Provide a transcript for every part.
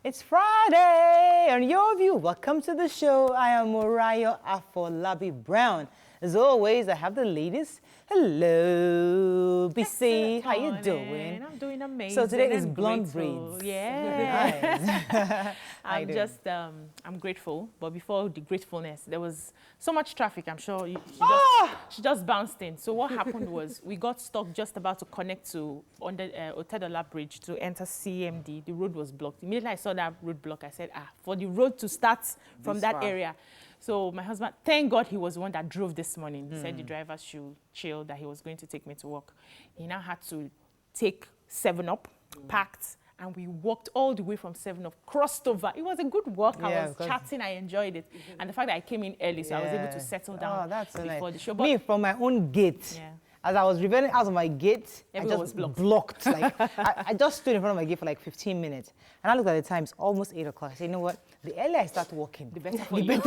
It's Friday on Your View. Welcome to the show. I am Morayo Afolabi Brown. As always, I have the ladies. Hello, BC. How you doing? I'm doing amazing. So today is blonde braids. Yeah. I'm grateful. But before the gratefulness, there was so much traffic. I'm sure she just bounced in. So what happened was we got stuck just about to connect to under Otedola Bridge to enter CMD. The road was blocked. Immediately I saw that road block, I said, for the road to start from that area. So my husband, thank God he was the one that drove this morning. He said the driver should chill, that he was going to take me to work. He now had to take 7-Up, packed, and we walked all the way from 7-Up, crossed over. It was a good walk. I was chatting, I enjoyed it. And the fact that I came in early, so I was able to settle down before the show. But me, from my own gate. As I was returning out of my gate, I just blocked. Like, I just stood in front of my gate for like 15 minutes. And I looked at the time, it's almost 8 o'clock. I said, you know what? The earlier I start walking, the better for you.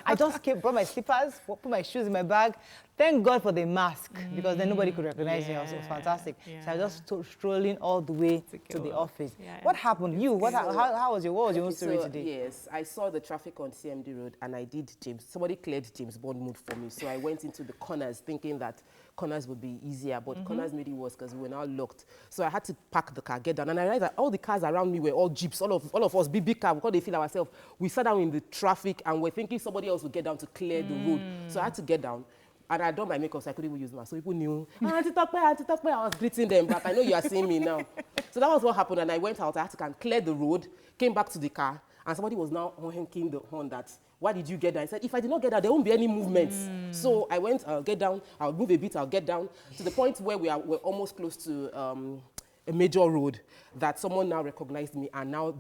I just brought my slippers, put my shoes in my bag. Thank God for the mask, because then nobody could recognize me. It was fantastic. So I was just strolling all the way to the office. What happened? What was your own story today? Yes, I saw the traffic on CMD Road and I did somebody cleared James Bond mood for me. So I went into the corners thinking that corners would be easier, but corners made it worse because we were now locked. So I had to park the car, get down, and I realized that all the cars around me were all Jeeps, all of us, big car, because they feel ourselves. We sat down in the traffic and we're thinking somebody else would get down to clear the road. So I had to get down. And I done my makeup, so I couldn't even use mask. So people knew, Auntie Tokpe, I was greeting them back. I know you are seeing me now. So that was what happened, and I went out. I had to clear the road, came back to the car, and somebody was now honking the horn that, why did you get down? I said, if I did not get down, there won't be any movements. So I went, I'll get down, I'll move a bit, I'll get down, to the point where we're almost close to a major road, that someone now recognized me and now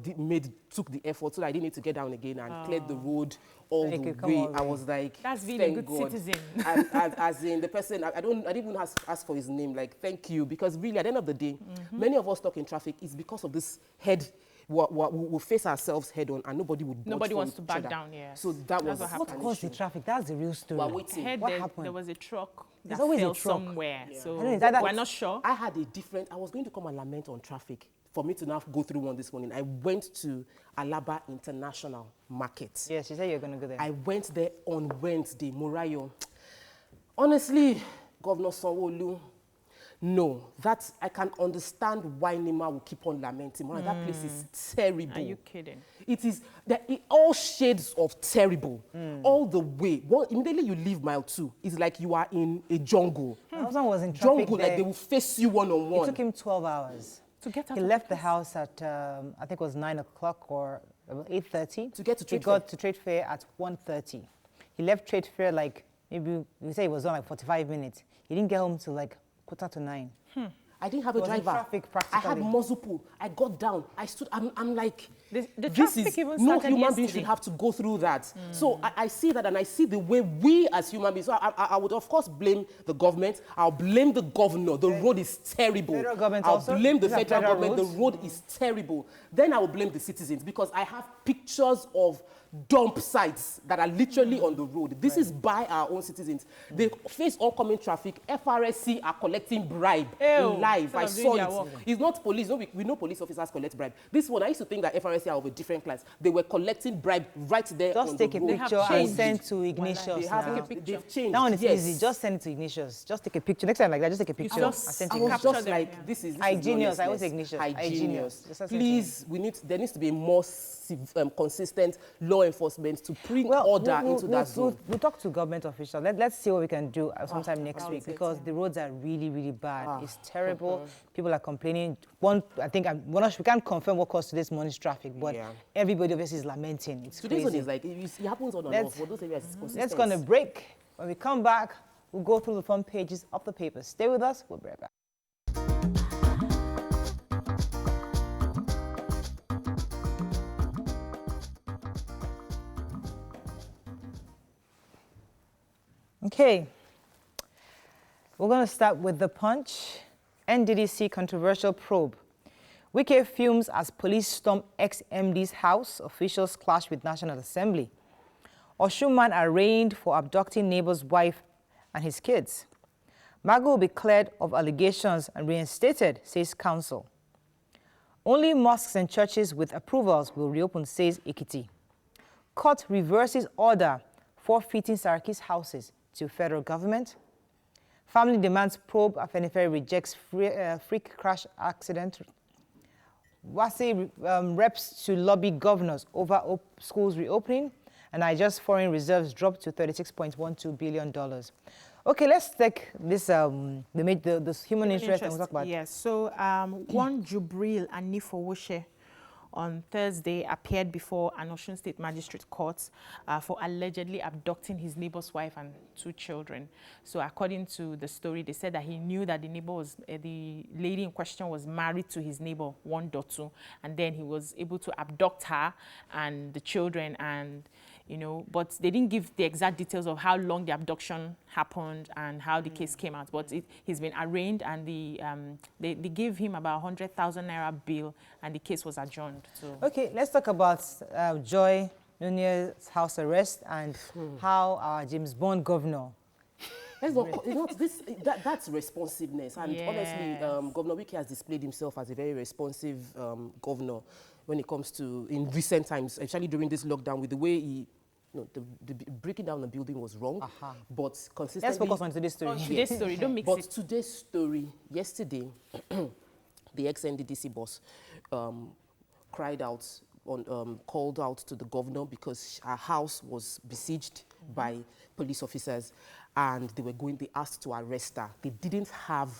took the effort so that I didn't need to get down again and cleared the road all the way. I was like, that's being a good citizen. as in the person, I didn't even ask for his name, like, thank you, because really at the end of the day, many of us stuck in traffic is because of this we'll face ourselves head on and nobody wants to back down. So that was what caused the traffic. That's the real story. What happened? There was a truck that There's always fell a truck somewhere. So we're not sure. I was going to come and lament on traffic for me to now go through one this morning. I went to Alaba International Market. Yes, you said you were going to go there. I went there on Wednesday, Morayo. Honestly, Governor Sanwo-Olu, no, I can understand why Nima will keep on lamenting. That place is terrible. Are you kidding? It is all shades of terrible, all the way. Immediately you leave mile 2, it's like you are in a jungle. My husband was in traffic jungle, like they will face you one-on-one. It took him 12 hours. To get out. He left the house at, I think it was 9 o'clock or 8:30. To get to Trade Fair. He got to Trade Fair at 1:30. He left Trade Fair like, maybe, we say it was on like 45 minutes. He didn't get home till like 8:45. I didn't have a driver. I had muzzle pull. I got down. I stood. I'm like, this is no human being should have to go through that. So I see that, and I see the way we as human beings. So I would of course blame the government. I'll blame the governor. The road is terrible. Federal government I'll also? blame the These are federal government. roads? The road is terrible. Then I will blame the citizens because I have pictures of dump sites that are literally on the road. This is by our own citizens. They face oncoming traffic. FRSC are collecting bribe live. I saw it. It's not police. No, we know police officers collect bribe. This one, I used to think that FRSC are of a different class. They were collecting bribe right there on the road. Just take a picture and send to Ignatius. They've changed. That one is easy. Just send it to Ignatius. Just take a picture. Next time like that, just take a picture. I was just like, this is Igenius. I always say Ignatius. Igenius. Please, there needs to be a more consistent law enforcement to bring order into that zone. We'll talk to government officials. Let's see what we can do sometime next week, because the roads are really, really bad. It's terrible. People are complaining. We can't confirm what caused today's morning's traffic, but everybody obviously is lamenting. It's today's crazy. one is like, it happens on and off. For those areas, it's consistent. Let's go on a break. When we come back, we'll go through the front pages of the papers. Stay with us. We'll be right back. Okay, we're going to start with the Punch. NDDC controversial probe. Wike fumes as police storm ex-MD's house. Officials clash with National Assembly. Osun man arraigned for abducting neighbor's wife and his kids. Magu will be cleared of allegations and reinstated, says counsel. Only mosques and churches with approvals will reopen, says Ekiti. Court reverses order forfeiting Saraki's houses to federal government. Family demands probe. Afenifere rejects freak crash accident. Wase reps to lobby governors over schools reopening. And Nigeria's foreign reserves dropped to $36.12 billion. Okay, let's take this this human interest and we'll talk about. Yes, so one Jubril Anifowoshe on Thursday appeared before an Osun State Magistrate Court for allegedly abducting his neighbor's wife and 2 children. So according to the story, they said that he knew that the neighbor was, the lady in question was married to his neighbor, Dotu, and then he was able to abduct her and the children, and you know, but they didn't give the exact details of how long the abduction happened and how the case came out. But he's been arraigned, and they gave him about 100,000 naira bill, and the case was adjourned. So. Okay, let's talk about Joy Nunez's house arrest and how our James Bond governor. That's responsiveness, and honestly, Governor Wike has displayed himself as a very responsive governor when it comes to, in recent times, especially during this lockdown, with the way he. No, the breaking down the building was wrong, but consistently... Let's focus on today's story. Today's story, don't mix it. But today's story, yesterday, the ex-NDDC boss cried out, called out to the governor because her house was besieged by police officers, and they asked to arrest her. They didn't have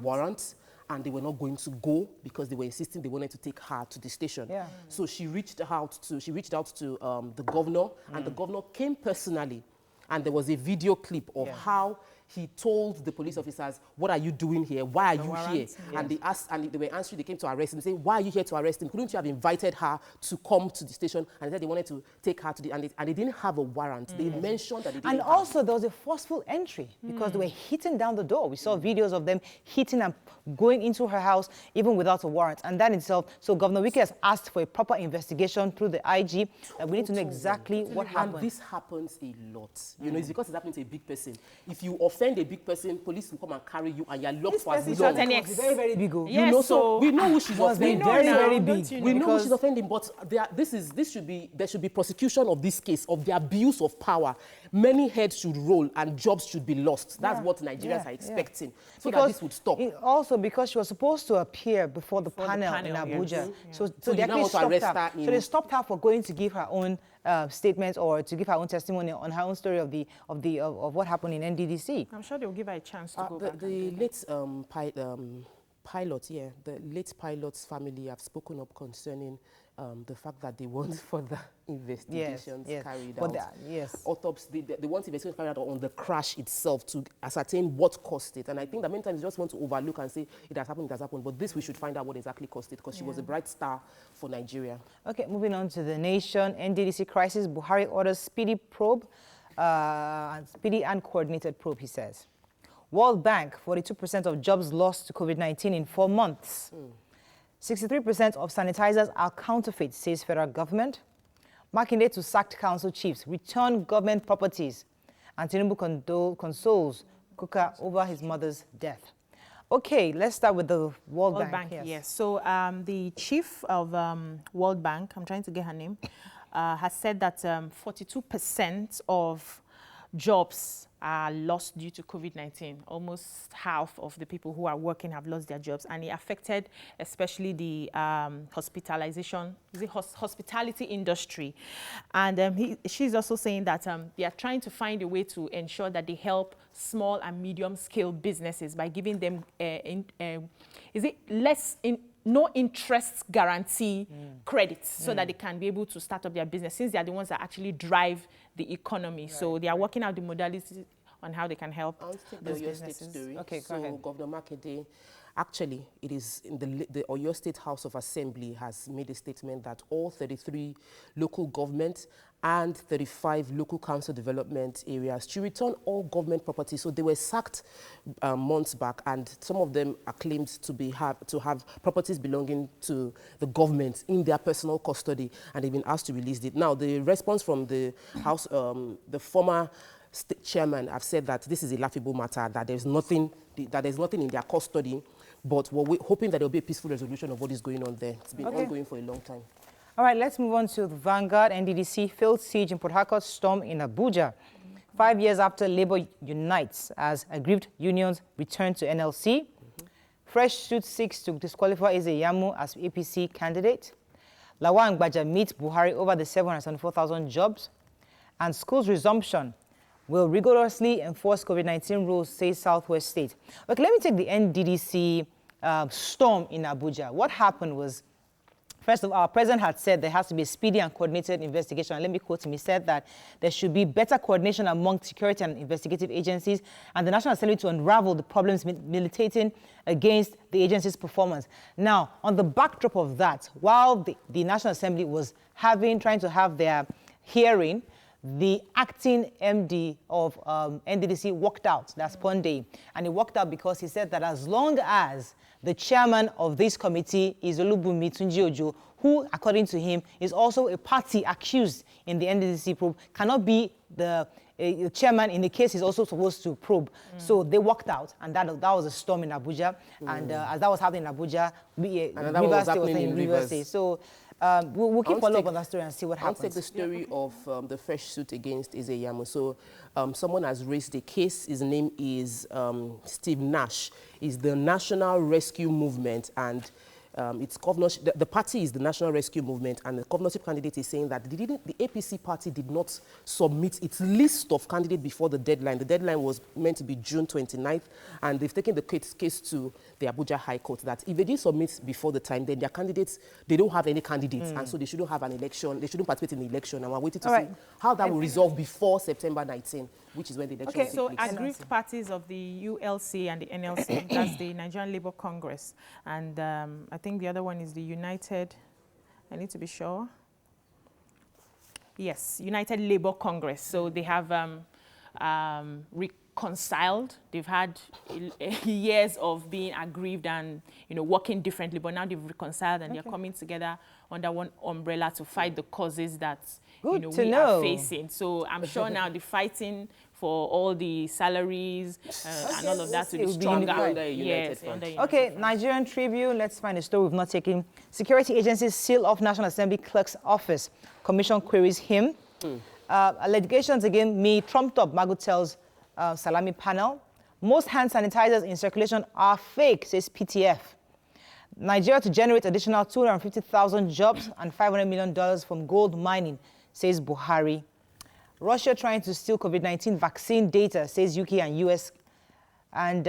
warrants. And they were not going to go because they were insisting they wanted to take her to the station. Yeah. So she reached out to the governor, and the governor came personally, and there was a video clip of how he told the police officers, "What are you doing here? Why are you here?" Yes. And they asked, and they were answering. They came to arrest him. They said, "Why are you here to arrest him? Couldn't you have invited her to come to the station?" And they said they wanted to take her to the, and they didn't have a warrant. They mentioned that they didn't. And also there was a forceful entry because they were hitting down the door. We saw videos of them hitting and going into her house even without a warrant. And that itself, so Governor Wike has asked for a proper investigation through the IG. And we need to know exactly what happened. And this happens a lot. You know, it's because it's happening to a big person. If you offend a big person, police will come and carry you, and you're locked for as long. It's very, very big. Yes, you know, so we know who she's offending. Very, very big. We know who she's offending, but there should be prosecution of this case, of the abuse of power. Many heads should roll and jobs should be lost. That's what Nigerians are expecting, so that this would stop. Also, because she was supposed to appear before the panel in Abuja, so they actually stopped her. So they stopped her for going to give her own statements or to give her own testimony on her own story of what happened in NDDC. I'm sure they'll give her a chance to go back. The late pilot, the late pilot's family have spoken up concerning the fact that they want further investigations carried out. Autopsy, they want investigations carried out on the crash itself to ascertain what caused it. And I think that many times you just want to overlook and say it has happened, but this we should find out what exactly caused it, because she was a bright star for Nigeria. Okay, moving on to the nation. NDDC crisis, Buhari orders speedy probe, speedy and coordinated probe, he says. World Bank, 42% of jobs lost to COVID-19 in 4 months. 63% of sanitizers are counterfeit, says federal government. Makinde to sacked council chiefs, return government properties. And Tinubu consoles Kuka over his mother's death. Okay, let's start with the World Bank. Yes. So the chief of World Bank, I'm trying to get her name, has said that 42% of jobs are lost due to COVID-19. Almost half of the people who are working have lost their jobs, and it affected especially the hospitality industry. And she's also saying that they are trying to find a way to ensure that they help small and medium-scale businesses by giving them no interest guarantee credits so that they can be able to start up their business, since they are the ones that actually drive the economy. Right. So they are working out the modalities on how they can help those businesses. Story. Okay, go ahead. Governor Makinde, actually, it is in the Oyo State House of Assembly has made a statement that all 33 local governments and 35 local council development areas to return all government property. So they were sacked months back, and some of them are claimed to have properties belonging to the government in their personal custody, and they've been asked to release it. Now, the response from the House, the former state chairman have said that this is a laughable matter, that there's nothing in their custody. but we're hoping that there'll be a peaceful resolution of what is going on there. It's been ongoing for a long time. All right, let's move on to the Vanguard. NDDC failed siege in Port Harcourt, storm in Abuja. 5 years after Labour unites as aggrieved unions return to NLC. Fresh suit seeks to disqualify Eze Yamu as APC candidate. Lawan Gbaja meets Buhari over the 774,000 jobs. And schools resumption will rigorously enforce COVID-19 rules, says Southwest State. Okay, let me take the NDDC storm in Abuja. What happened was, first of all, our president had said there has to be a speedy and coordinated investigation. And let me quote him. He said that there should be better coordination among security and investigative agencies and the National Assembly to unravel the problems militating against the agency's performance. Now, on the backdrop of that, while the National Assembly was trying to have their hearing, the acting MD of NDDC walked out. That's Ponde. And he walked out because he said that as long as the chairman of this committee is Olubunmi Tunji Ojo, who, according to him, is also a party accused in the NDDC probe, cannot be the chairman in the case he's also supposed to probe. So they walked out, and that was a storm in Abuja. And as that was happening in Abuja, Rivers State was in Rivers State. So we'll keep follow up on that story and see what happens. I'll take the story of the fresh suit against Eze Yamu. So someone has raised a case. His name is Steve Nash. He's the National Rescue Movement, and its governorship, the party is the National Rescue Movement, and the governorship candidate is saying that the APC party did not submit its list of candidates before the deadline. The deadline was meant to be June 29th, and they've taken the case to the Abuja High Court that if they didn't submit before the time, then their candidates, they don't have any candidates, and so they shouldn't have an election, they shouldn't participate in the election, and we're waiting to see how that will resolve before September 19, which is when the election will take place. So aggrieved parties of the ULC and the NLC, that's the Nigerian Labour Congress, and I think the other one is the United, I need to be sure. Yes, United Labour Congress. So they have reconciled. They've had years of being aggrieved and working differently, but now they've reconciled and they're coming together under one umbrella to fight the causes that we are facing. So I'm sure now the fighting for all the salaries and all of that to be stronger. Okay, Nigerian Tribune, let's find a story we've not taken. Security agencies seal off National Assembly clerk's office. Commission queries him. Allegations again, me trumped up, Magu tells Salami panel. Most hand sanitizers in circulation are fake, says PTF. Nigeria to generate additional 250,000 jobs and $500 million from gold mining, says Buhari. Russia trying to steal COVID-19 vaccine data, says UK and US. And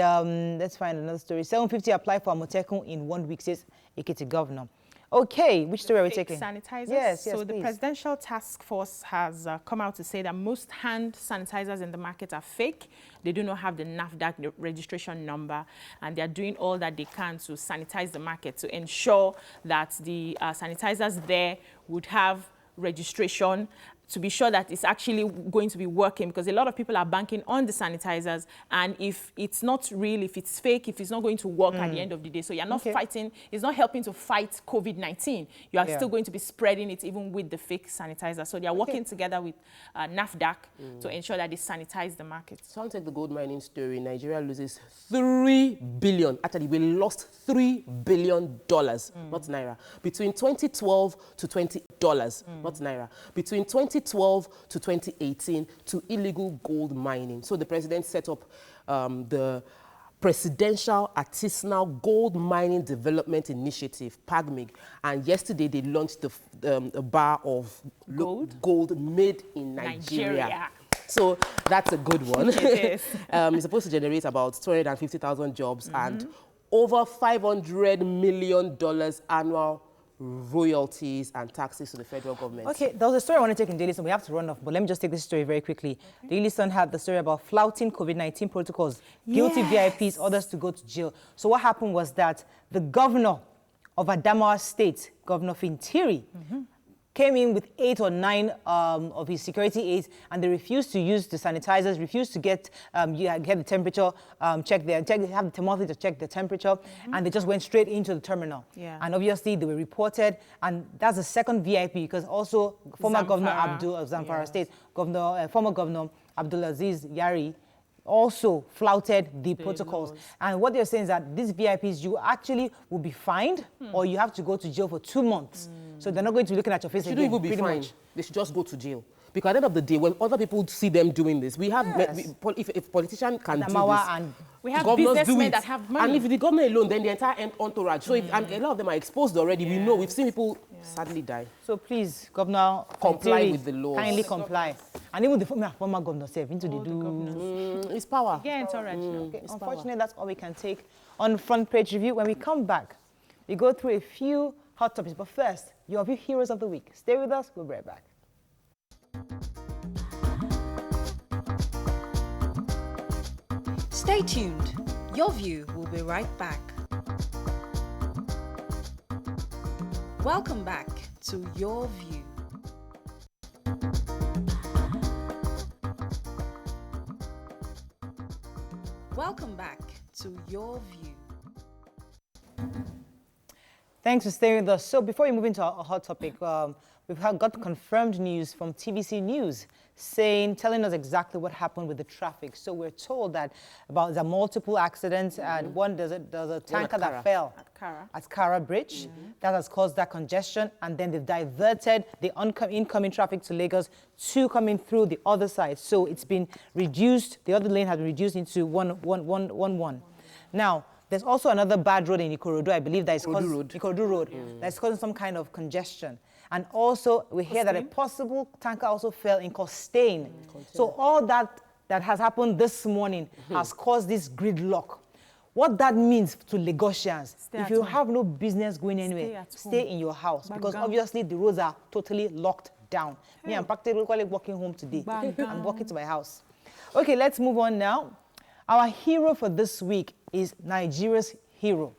let's find another story. 750 apply for Amotekun in 1 week, says Ekiti governor. Okay, which story are we taking? Sanitizers. Yes, so please. The Presidential Task Force has come out to say that most hand sanitizers in the market are fake. They do not have the NAFDAC registration number, and they're doing all that they can to sanitize the market to ensure that the sanitizers there would have registration to be sure that it's actually going to be working, because a lot of people are banking on the sanitizers, and if it's not real, if it's fake, if it's not going to work at the end of the day, so you're not fighting, it's not helping to fight COVID-19. You are still going to be spreading it even with the fake sanitizer. So they are working together with NAFDAC to ensure that they sanitize the market. So I'll take the gold mining story. Nigeria loses $3 billion. Actually, we lost $3 billion, not Naira. Between 2012 to not Naira. Between 2012 to 2018 to illegal gold mining. So the president set up the Presidential Artisanal Gold Mining Development Initiative, PAGMIG, and yesterday they launched a bar of gold made in Nigeria. So that's a good one. It is. It's supposed to generate about 250,000 jobs and over $500 million annual royalties and taxes to the federal government. Okay, there was a story I want to take in Daily Sun. We have to run off, but let me just take this story very quickly. Daily Sun had the story about flouting COVID-19 protocols, guilty VIPs, others to go to jail. So what happened was that the governor of Adamawa State, Governor Fintiri, came in with 8 or 9 of his security aides, and they refused to use the sanitizers, refused to get the temperature, have the thermometer to check the temperature, and they just went straight into the terminal. And obviously they were reported, and that's the second VIP, because also former Governor Abdul of Zamfara State, former Governor Abdulaziz Yari, also flouted the protocols. laws. And what they're saying is that these VIPs, you actually will be fined or you have to go to jail for 2 months. So they're not going to be looking at your face again. They shouldn't even be fined. They should just go to jail. Because at the end of the day, when other people see them doing this, we have, if politicians can do this, and we have governors businessmen do that have money. And if the government alone, then the entire entourage. So if, and a lot of them are exposed already. We know, we've seen people sadly die. So please, Governor, Comply with the laws. Kindly comply. And even the former governor said, into the It's power. Yeah, entourage. Okay, unfortunately, that's all we can take on Front Page Review. When we come back, we go through a few hot topics. But first, your view heroes of the week. Stay with us. We'll be right back. Stay tuned. Your View will be right back. Welcome back to Your View. Welcome back to Your View. Thanks for staying with us. So before we move into our hot topic, we've got confirmed news from TVC News telling us exactly what happened with the traffic. So we're told that about the multiple accidents and there's a tanker that fell at Kara Bridge that has caused that congestion, and then they've diverted the incoming traffic to Lagos to coming through the other side. So it's been reduced. The other lane has been reduced into one. Now, there's also another bad road in Ikorodu, I believe, that is Ikorodu Road, that's causing some kind of congestion. And also, we hear that a possible tanker also fell in Castration. So all that has happened this morning has caused this gridlock. What that means to Lagosians, if you have no business going anywhere, stay in your house. Because obviously, the roads are totally locked down. Me, I'm practically walking home today. I'm walking to my house. Okay, let's move on now. Our hero for this week is Nigeria's hero,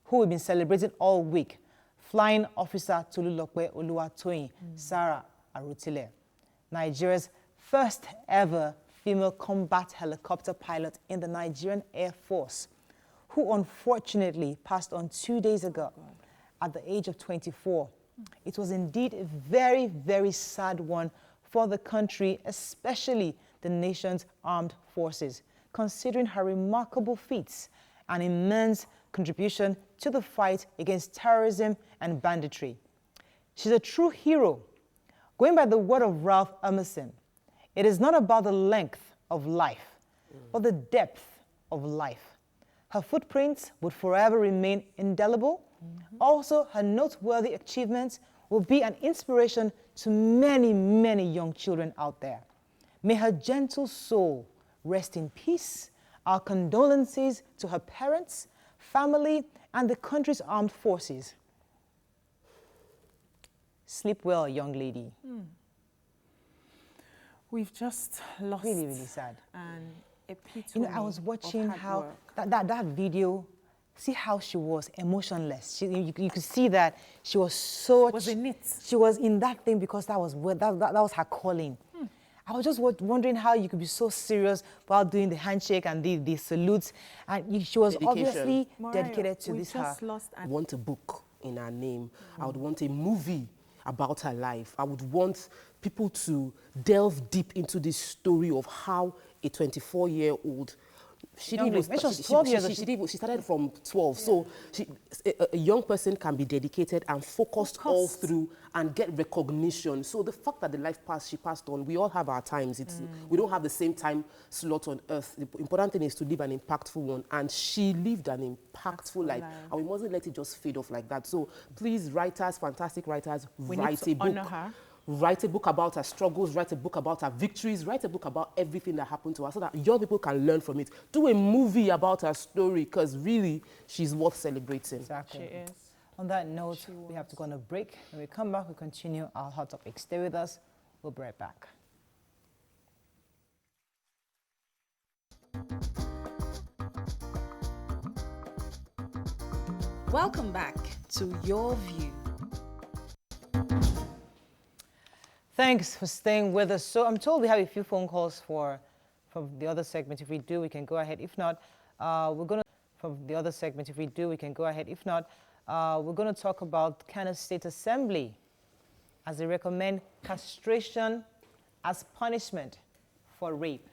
who we've been celebrating all week. Flying Officer Tolulokpe Oluwatoyin Sarah Arutile, Nigeria's first ever female combat helicopter pilot in the Nigerian Air Force, who unfortunately passed on 2 days ago at the age of 24. It was indeed a very, very sad one for the country, especially the nation's armed forces, considering her remarkable feats and immense contribution to the fight against terrorism and banditry. She's a true hero. Going by the word of Ralph Emerson, it is not about the length of life, but the depth of life. Her footprints would forever remain indelible. Also, her noteworthy achievements will be an inspiration to many, many young children out there. May her gentle soul rest in peace. Our condolences to her parents, family, and the country's armed forces. Sleep well, young lady. We've just lost. Really, really sad. And epitome. I was watching how that video. See how she was emotionless. You could see that she was so. Was in it. She was in that thing because that was her calling. I was just wondering how you could be so serious while doing the handshake and the salutes. And she was obviously dedicated to this. I want a book in her name. I would want a movie about her life. I would want people to delve deep into this story of how a 24-year-old she started from 12. Yeah. So a young person can be dedicated and focused all through and get recognition. So the fact that the life she passed on, we all have our times. We don't have the same time slot on earth. The important thing is to live an impactful one. And she lived an impactful life. And we mustn't let it just fade off like that. So please, writers, fantastic writers, write a book. Honor her. Write a book about her struggles, write a book about her victories, write a book about everything that happened to her so that young people can learn from it. Do a movie about her story because really, she's worth celebrating. Exactly. She is. On that note, we have to go on a break. When we come back, we continue our hot topic. Stay with us. We'll be right back. Welcome back to Your View. Thanks for staying with us. So I'm told we have a few phone calls from the other segment. If we do, we can go ahead. If not, we're going to talk about Kano State Assembly as they recommend castration as punishment for rape.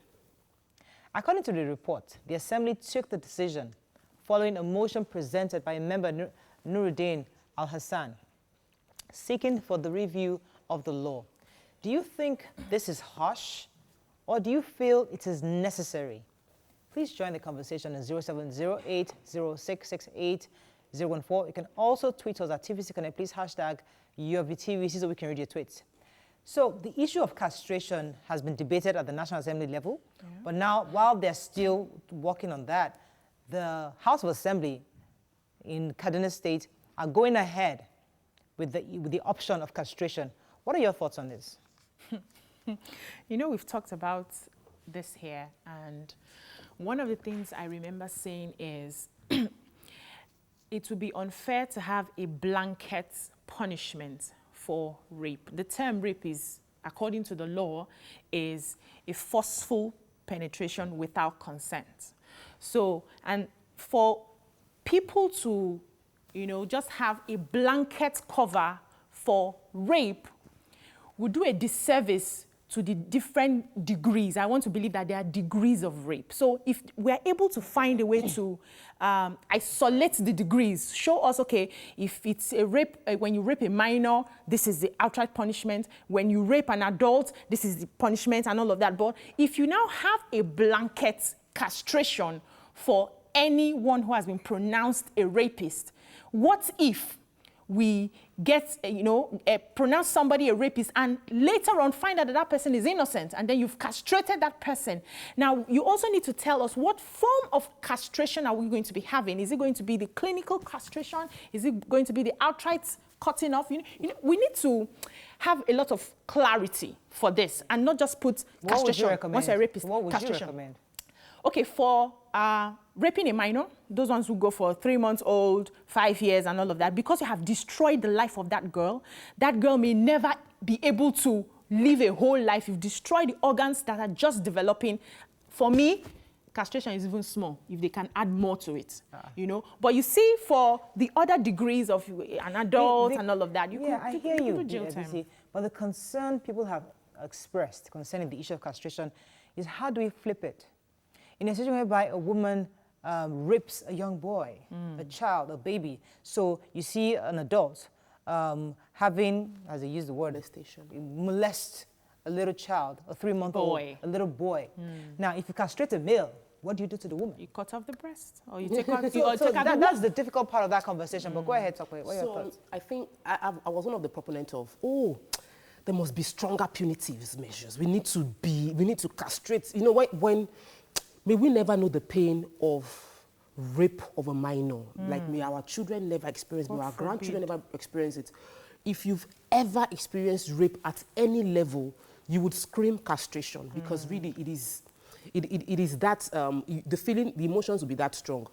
According to the report, the Assembly took the decision following a motion presented by a member, Nuraddeen Alhassan, seeking for the review of the law. Do you think this is harsh, or do you feel it is necessary? Please join the conversation on 0708066814. You can also tweet us at TVC Connect. Please hashtag YourVTVC so we can read your tweets. So the issue of castration has been debated at the National Assembly level, but now while they're still working on that, the House of Assembly in Kano State are going ahead with the option of castration. What are your thoughts on this? You know, we've talked about this here, and one of the things I remember saying is it would be unfair to have a blanket punishment for rape. The term rape is, according to the law, is a forceful penetration without consent. So, and for people to, you know, just have a blanket cover for rape would do a disservice to the different degrees. I want to believe that there are degrees of rape. So if we're able to find a way to isolate the degrees, show us, okay, if it's a rape, when you rape a minor, this is the outright punishment. When you rape an adult, this is the punishment and all of that. But if you now have a blanket castration for anyone who has been pronounced a rapist, what if we get, pronounce somebody a rapist and later on find out that that person is innocent and then you've castrated that person? Now, you also need to tell us what form of castration are we going to be having? Is it going to be the clinical castration? Is it going to be the outright cutting off? We need to have a lot of clarity for this and not just put castration. What would you recommend? Once a rapist, what would castration. you recommend? Okay, for raping a minor, those ones who go for 3 months old, 5 years and all of that, because you have destroyed the life of that girl may never be able to live a whole life. You've destroyed the organs that are just developing. For me, castration is even small if they can add more to it, But you see, for the other degrees of an adult and all of that, you I hear you, jail time. But the concern people have expressed concerning the issue of castration is, how do we flip it? In a situation whereby a woman rapes a young boy, a child, a baby. So you see an adult having, as they use the word, molest a little child, a 3-month-old, a little boy. Now, if you castrate a male, what do you do to the woman? You cut off the breast, or you take out, that's the difficult part of that conversation. But go ahead, talk about it. What are your thoughts? I think I was one of the proponents of, there must be stronger punitive measures. We need to castrate. You know, when may we never know the pain of rape of a minor. Like, may our children never experience, may our grandchildren never experience it. If you've ever experienced rape at any level, you would scream castration, because really it is that, the feeling, the emotions will be that strong.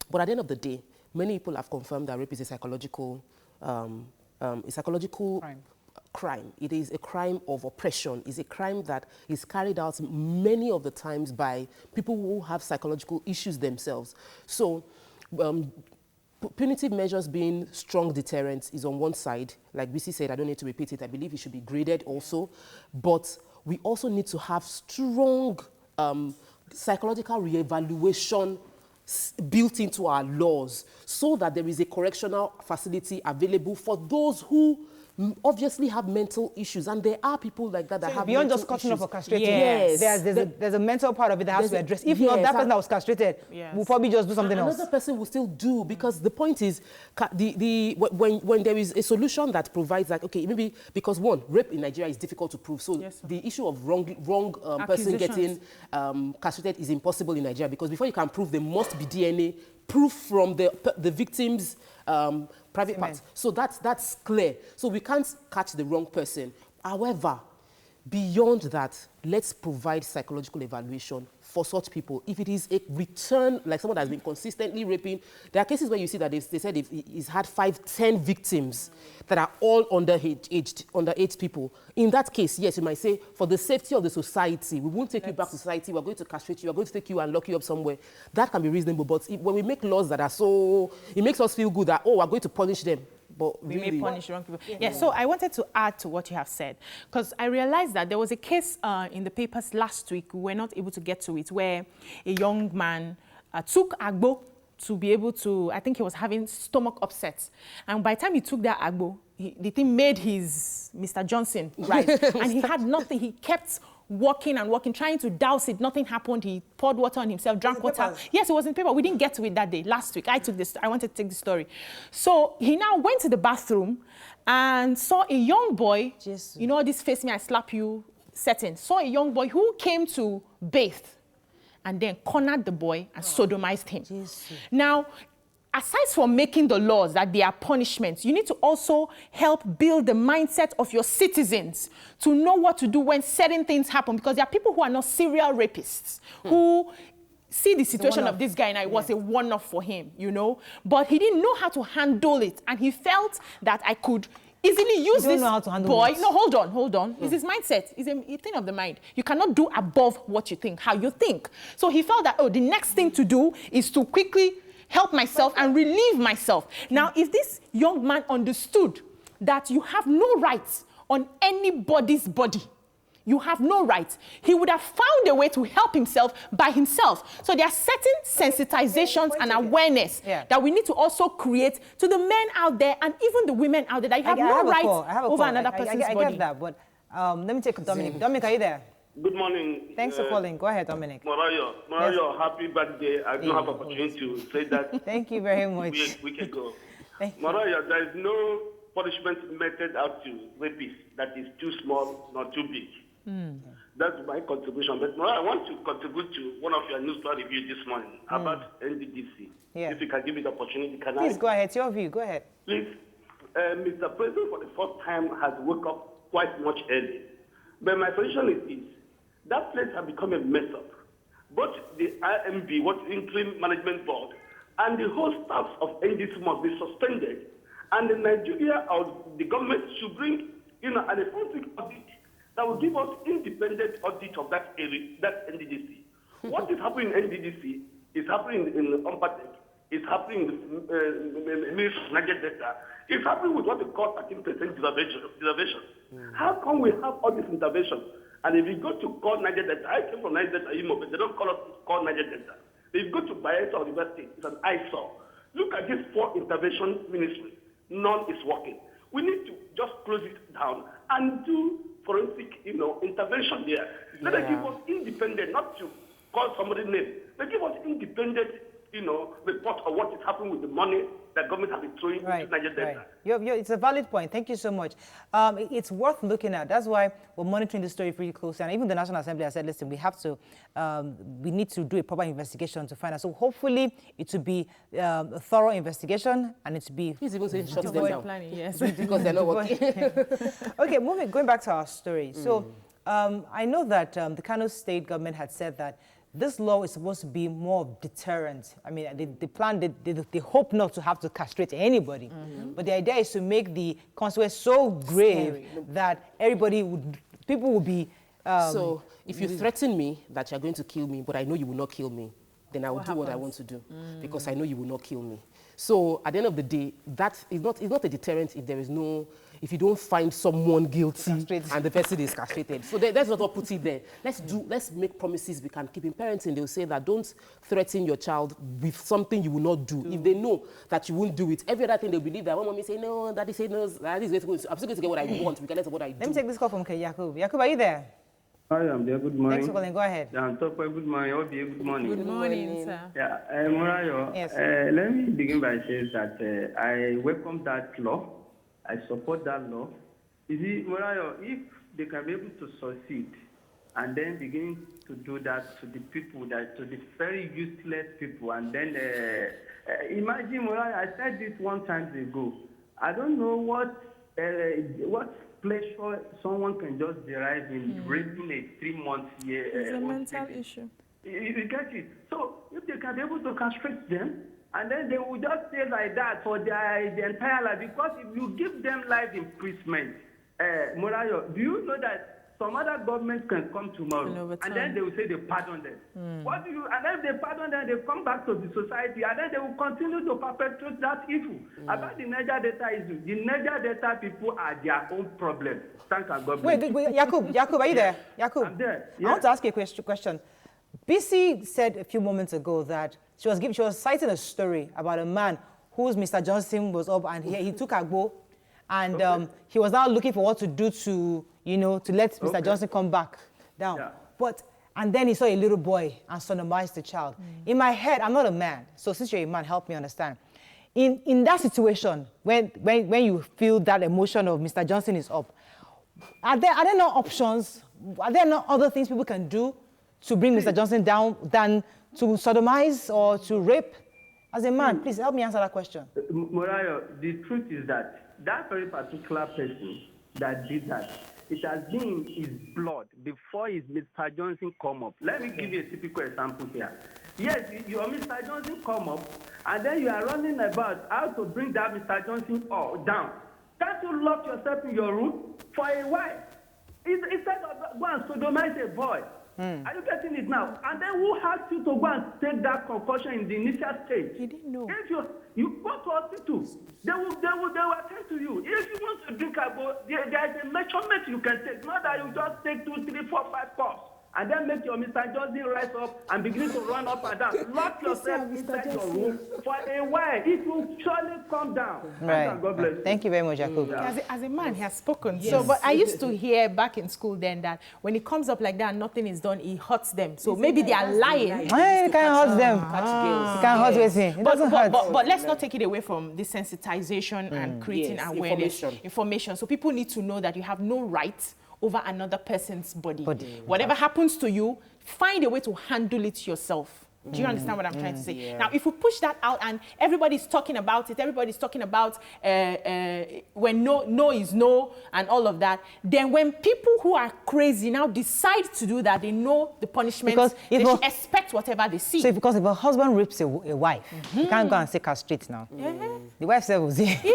But at the end of the day, many people have confirmed that rape is a psychological crime. It is a crime of oppression. It's a crime that is carried out many of the times by people who have psychological issues themselves. So punitive measures being strong deterrents is on one side. Like BC said, I don't need to repeat it. I believe it should be graded also. But we also need to have strong psychological reevaluation built into our laws, so that there is a correctional facility available for those who obviously have mental issues, and there are people like that that have beyond just cutting off or castrating. Yes. There's a mental part of it that has to be addressed. If not, that person that was castrated will probably just do something else. Another person will still do, because the point is, when there is a solution that provides, like, okay, maybe because one, rape in Nigeria is difficult to prove, so the issue of wrong person getting castrated is impossible in Nigeria, because before you can prove, there must be DNA proof from the victim's private parts. So that's clear. So we can't catch the wrong person. However, beyond that, let's provide psychological evaluation for such people. If it is a return, like someone that's been consistently raping, there are cases where you see that they said if he's had 5-10 victims that are all underage people. In that case, yes, you might say, for the safety of the society, we won't take you back to society, we're going to castrate you, we're going to take you and lock you up somewhere. That can be reasonable, but when we make laws that are so, it makes us feel good that, we're going to punish them. but we really, may punish wrong people. Yeah, so I wanted to add to what you have said, because I realized that there was a case in the papers last week, we were not able to get to it, where a young man took agbo to be able to, I think he was having stomach upsets. And by the time he took that agbo, the thing made his Mr. Johnson rise. And he had nothing. He kept walking and walking, trying to douse it. Nothing happened. He poured water on himself, drank water. Yes, it was in paper. We didn't get to it that day. Last week, I wanted to take the story. So he now went to the bathroom and saw a young boy, you know, this face me, I slap you setting, saw a young boy who came to bathe and then cornered the boy and sodomized him. Now, aside from making the laws that they are punishments, you need to also help build the mindset of your citizens to know what to do when certain things happen, because there are people who are not serial rapists, who see the situation of this guy and it was a one-off for him, you know, but he didn't know how to handle it, and he felt that I could easily use this boy. No, hold on. It's his mindset. It's a thing of the mind. You cannot do above what you think, how you think. So he felt that, oh, the next thing to do is to quickly help myself and relieve myself. Now, if this young man understood that you have no rights on anybody's body, you have no rights, he would have found a way to help himself by himself. So there are certain sensitizations and awareness that we need to also create to the men out there and even the women out there, that you have no rights over another person's body. I get that, but let me take Dominic. Dominic, are you there? Good morning. Thanks for calling. Go ahead, Dominic. Morayo, happy birthday. I don't have opportunity to say that. Thank you very much. We can go. Morayo, there is no punishment meted out to rapists that is too small nor too big. That's my contribution. But Morayo, I want to contribute to one of your news review this morning about NDDC. If you can give me the opportunity, can I? Please go ahead. It's your view. Go ahead. Please, Mr. President, for the first time, has woke up quite much early. But my suggestion is this. That place has become a mess up. Both the IMB, what Interim Management Board, and the whole staff of NDC must be suspended. And in Nigeria, the government should bring an forensic audit that will give us independent audit of that area, that NDDC. What is happening in NDDC is happening in Umpatek, it's happening in the Ministry of Niger Delta, it's happening with what they call 13% reservation. How come we have all this intervention? And if you go to call Niger Delta, I came from Niger Delta, but they don't call Niger Delta. If you go to Bayelsa University, it's an eyesore. Look at this 4 intervention ministry. None is working. We need to just close it down and do forensic, intervention there. Let them give us independent, not to call somebody's name. They give us independent, report of what is happening with the money that government has been throwing into Niger Delta. It's a valid point. Thank you so much. It's worth looking at. That's why we're monitoring the story pretty closely. And even the National Assembly has said, listen, we need to do a proper investigation to find out. So hopefully it will be a thorough investigation, and it will be... He's even saying shut them down. Planning, yes. Because they're not working. Okay, going back to our story. So I know that the Kano State government had said that this law is supposed to be more deterrent. I mean, they hope not to have to castrate anybody. But the idea is to make the consequence so grave that people would be... so if you threaten me that you're going to kill me, but I know you will not kill me, then I will do what I want to do, because I know you will not kill me. So at the end of the day, that is not a deterrent if you don't find someone guilty and the person is castrated. So let's not put it there. Let's make promises we can keep. In parenting, they'll say that don't threaten your child with something you will not do. If they know that you won't do it, every other thing they'll believe that when mommy say no, daddy say no, daddy is going to, I'm still going to get what I want, regardless of what I do. Let me take this call from Yakub. Yakub, are you there? Hi, I'm there. Good morning. Thanks for calling. Go ahead. Yeah, good morning. Good morning. Good morning, sir. Yeah, Morayo, let me begin by saying that I welcome that law. I support that law. You see, Morayo, if they can be able to succeed and then begin to do that to the people, to the very useless people, and then imagine, Morayo, I said this one time ago. I don't know what pleasure someone can just derive in raping a 3-month year. It's a mental issue. You get it? So if they can be able to castrate them, and then they will just stay like that for their entire life, because if you give them life imprisonment, Morayo, do you know that some other governments can come tomorrow, and then they will say they pardon them. What do you? And then they pardon them, they come back to the society, and then they will continue to perpetrate that evil. About the Niger Delta issue, the Niger Delta people are their own problem. Thank our government. Wait, Yakub, are you there? Yakub, I'm there. Yeah. I want to ask you a question. BC said a few moments ago that she was citing a story about a man whose Mr. Johnson was up, and he took Agbo, and he was now looking for what to do to, to let Mr. Johnson come back down. Yeah. And then he saw a little boy and sodomized the child. In my head, I'm not a man, so since you're a man, help me understand. In that situation, when you feel that emotion of Mr. Johnson is up, are there no options? Are there no other things people can do to bring Mr. Johnson down than to sodomize or to rape? As a man, please help me answer that question. Morayo, the truth is that very particular person that did that, it has been his blood before his Mr. Johnson come up. Let me give you a typical example here. Yes, your Mr. Johnson come up, and then you are running about how to bring that Mr. Johnson down. Can't you lock yourself in your room for a while? Instead of go and sodomize a boy. Are you getting it now? And then who asked you to go and take that concussion in the initial stage? He didn't know. If you go to hospital, they will attend to you. If you want to drink alcohol, there is a measurement you can take. Not that you just take 2, 3, 4, 5 cups. And then make your Mr. Johnson rise up and begin to run up and down. Lock yourself inside your room for a while. It will surely come down. Right. God bless you. Thank you very much, Yakub. As a man, he has spoken. Yes. So, but I used to hear back in school then that when it comes up like that, nothing is done, he hurts them. So maybe they are lying. He can't hurt them. He can't hurt with him. But let's not take it away from this sensitization and creating awareness. Information. So people need to know that you have no right over another person's body. Whatever happens to you, find a way to handle it yourself. Do you understand what I'm trying to say? Yeah. Now, if we push that out and everybody's talking about it, everybody's talking about when no is no and all of that, then when people who are crazy now decide to do that, they know the punishment, because they should expect whatever they see. So because if a husband rapes a wife, you can't go and say castrate now. The wife said,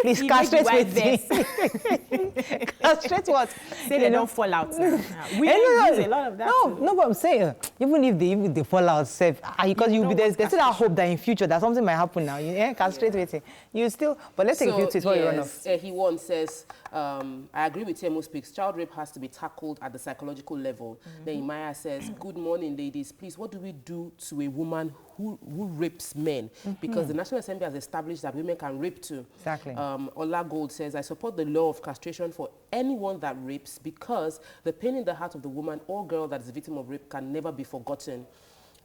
please castrate with me. Castrate what? Say they don't fall out. We use a lot of that. No, but I'm saying, even if they fall out, safe. Because there's still that hope that in future that something might happen now. Castrate waiting. You still, but let's take a few tweets before you run off. He once says, I agree with him who speaks. Child rape has to be tackled at the psychological level. Then Maya says, good morning, ladies. Please, what do we do to a woman who rapes men? Because the National Assembly has established that women can rape too. Exactly. Ola Gold says, I support the law of castration for anyone that rapes because the pain in the heart of the woman or girl that is a victim of rape can never be forgotten.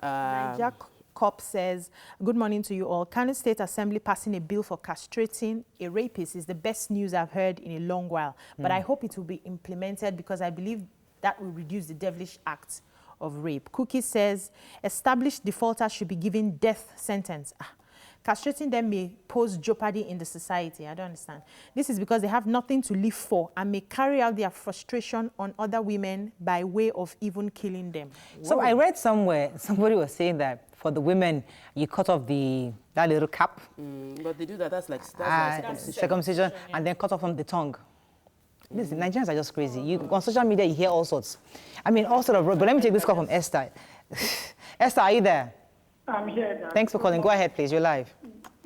Jack Cop says, good morning to you all. Kano State Assembly passing a bill for castrating a rapist is the best news I've heard in a long while. But I hope it will be implemented because I believe that will reduce the devilish act of rape. Cookie says, established defaulters should be given death sentence. Castrating them may pose jeopardy in the society. I don't understand. This is because they have nothing to live for and may carry out their frustration on other women by way of even killing them. So I read somewhere, somebody was saying that for the women, you cut off that little cap. But they do that. That's like circumcision, and then cut off from the tongue. Listen, Nigerians are just crazy. On social media, you hear all sorts. I mean, all sorts of. But let me take this call from Esther. Esther, are you there? I'm here. Thanks for calling. Go ahead, please. You're live.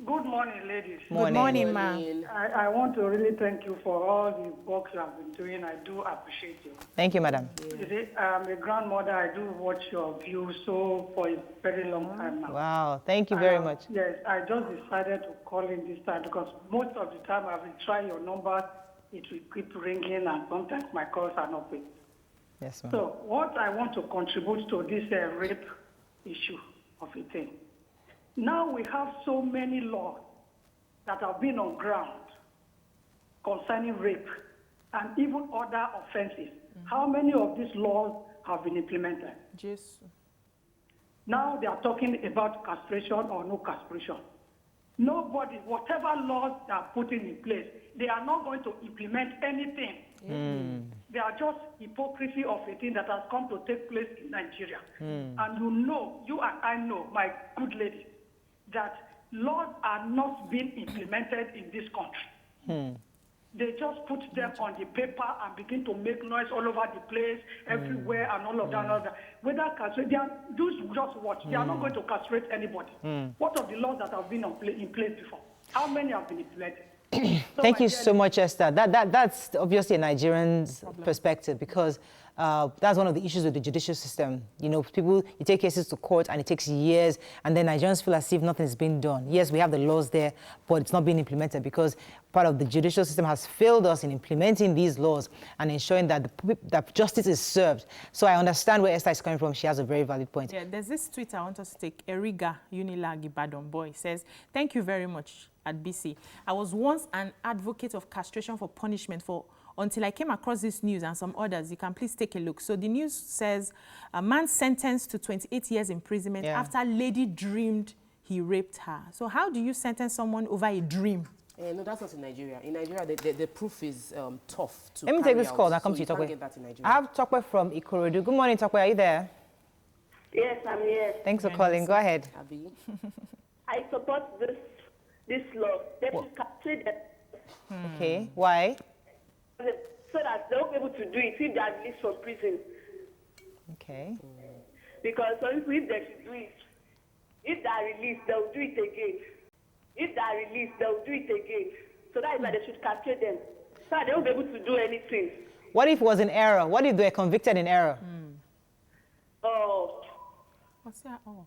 Good morning, ladies. Good morning, ma'am. I want to really thank you for all the work you have been doing. I do appreciate you. Thank you, madam. You see, I'm a grandmother. I do watch your view for a very long time now. Wow, thank you very much. Yes, I just decided to call in this time because most of the time I've been trying your number. It will keep ringing and sometimes my calls are not picked. Yes, ma'am. So what I want to contribute to this rape issue of a thing. Now we have so many laws that have been on ground concerning rape and even other offenses. How many of these laws have been implemented? Yes. Now they are talking about castration or no castration. Nobody, whatever laws they are putting in place, they are not going to implement anything. They are just hypocrisy of a thing that has come to take place in Nigeria. And you and I know, my good lady, that laws are not being implemented in this country. They just put them on the paper and begin to make noise all over the place, everywhere, and all of that, and all that. Whether castrate, they are, just watch. They are not going to castrate anybody. What are the laws that have been in place before? How many have been implemented? Thank you so much, Esther. That's obviously a Nigerian perspective, because that's one of the issues with the judicial system. You know, you take cases to court and it takes years, and then Nigerians feel as if nothing's been done. Yes, we have the laws there, but it's not being implemented because part of the judicial system has failed us in implementing these laws and ensuring that that justice is served. So I understand where Esther is coming from. She has a very valid point. Yeah, there's this tweet I want us to take. Eriga Unilag Ibadan boy says, "Thank you very much at BC. I was once an advocate of castration for punishment until I came across this news and some others. You can please take a look." So the news says a man sentenced to 28 years imprisonment after lady dreamed he raped her. So how do you sentence someone over a dream? No, that's not in Nigeria. In Nigeria, the proof is tough to Let me take this call. I'll come to you, Tokwe. I have Tokwe from Ikorodu. Good morning, Tokwe. Are you there? Yes, I'm here. Thanks for calling. Go ahead. I support this law. They should castrate them. Okay. Why? So that they'll be able to do it if they are released from prison. Okay. Because some people, if they should do it, if they are released, they'll do it again. If they are released, they'll do it again. So that is why they should castrate them. So that they won't be able to do anything. What if it was in error? What if they were convicted in error? Oh. What's that? Oh.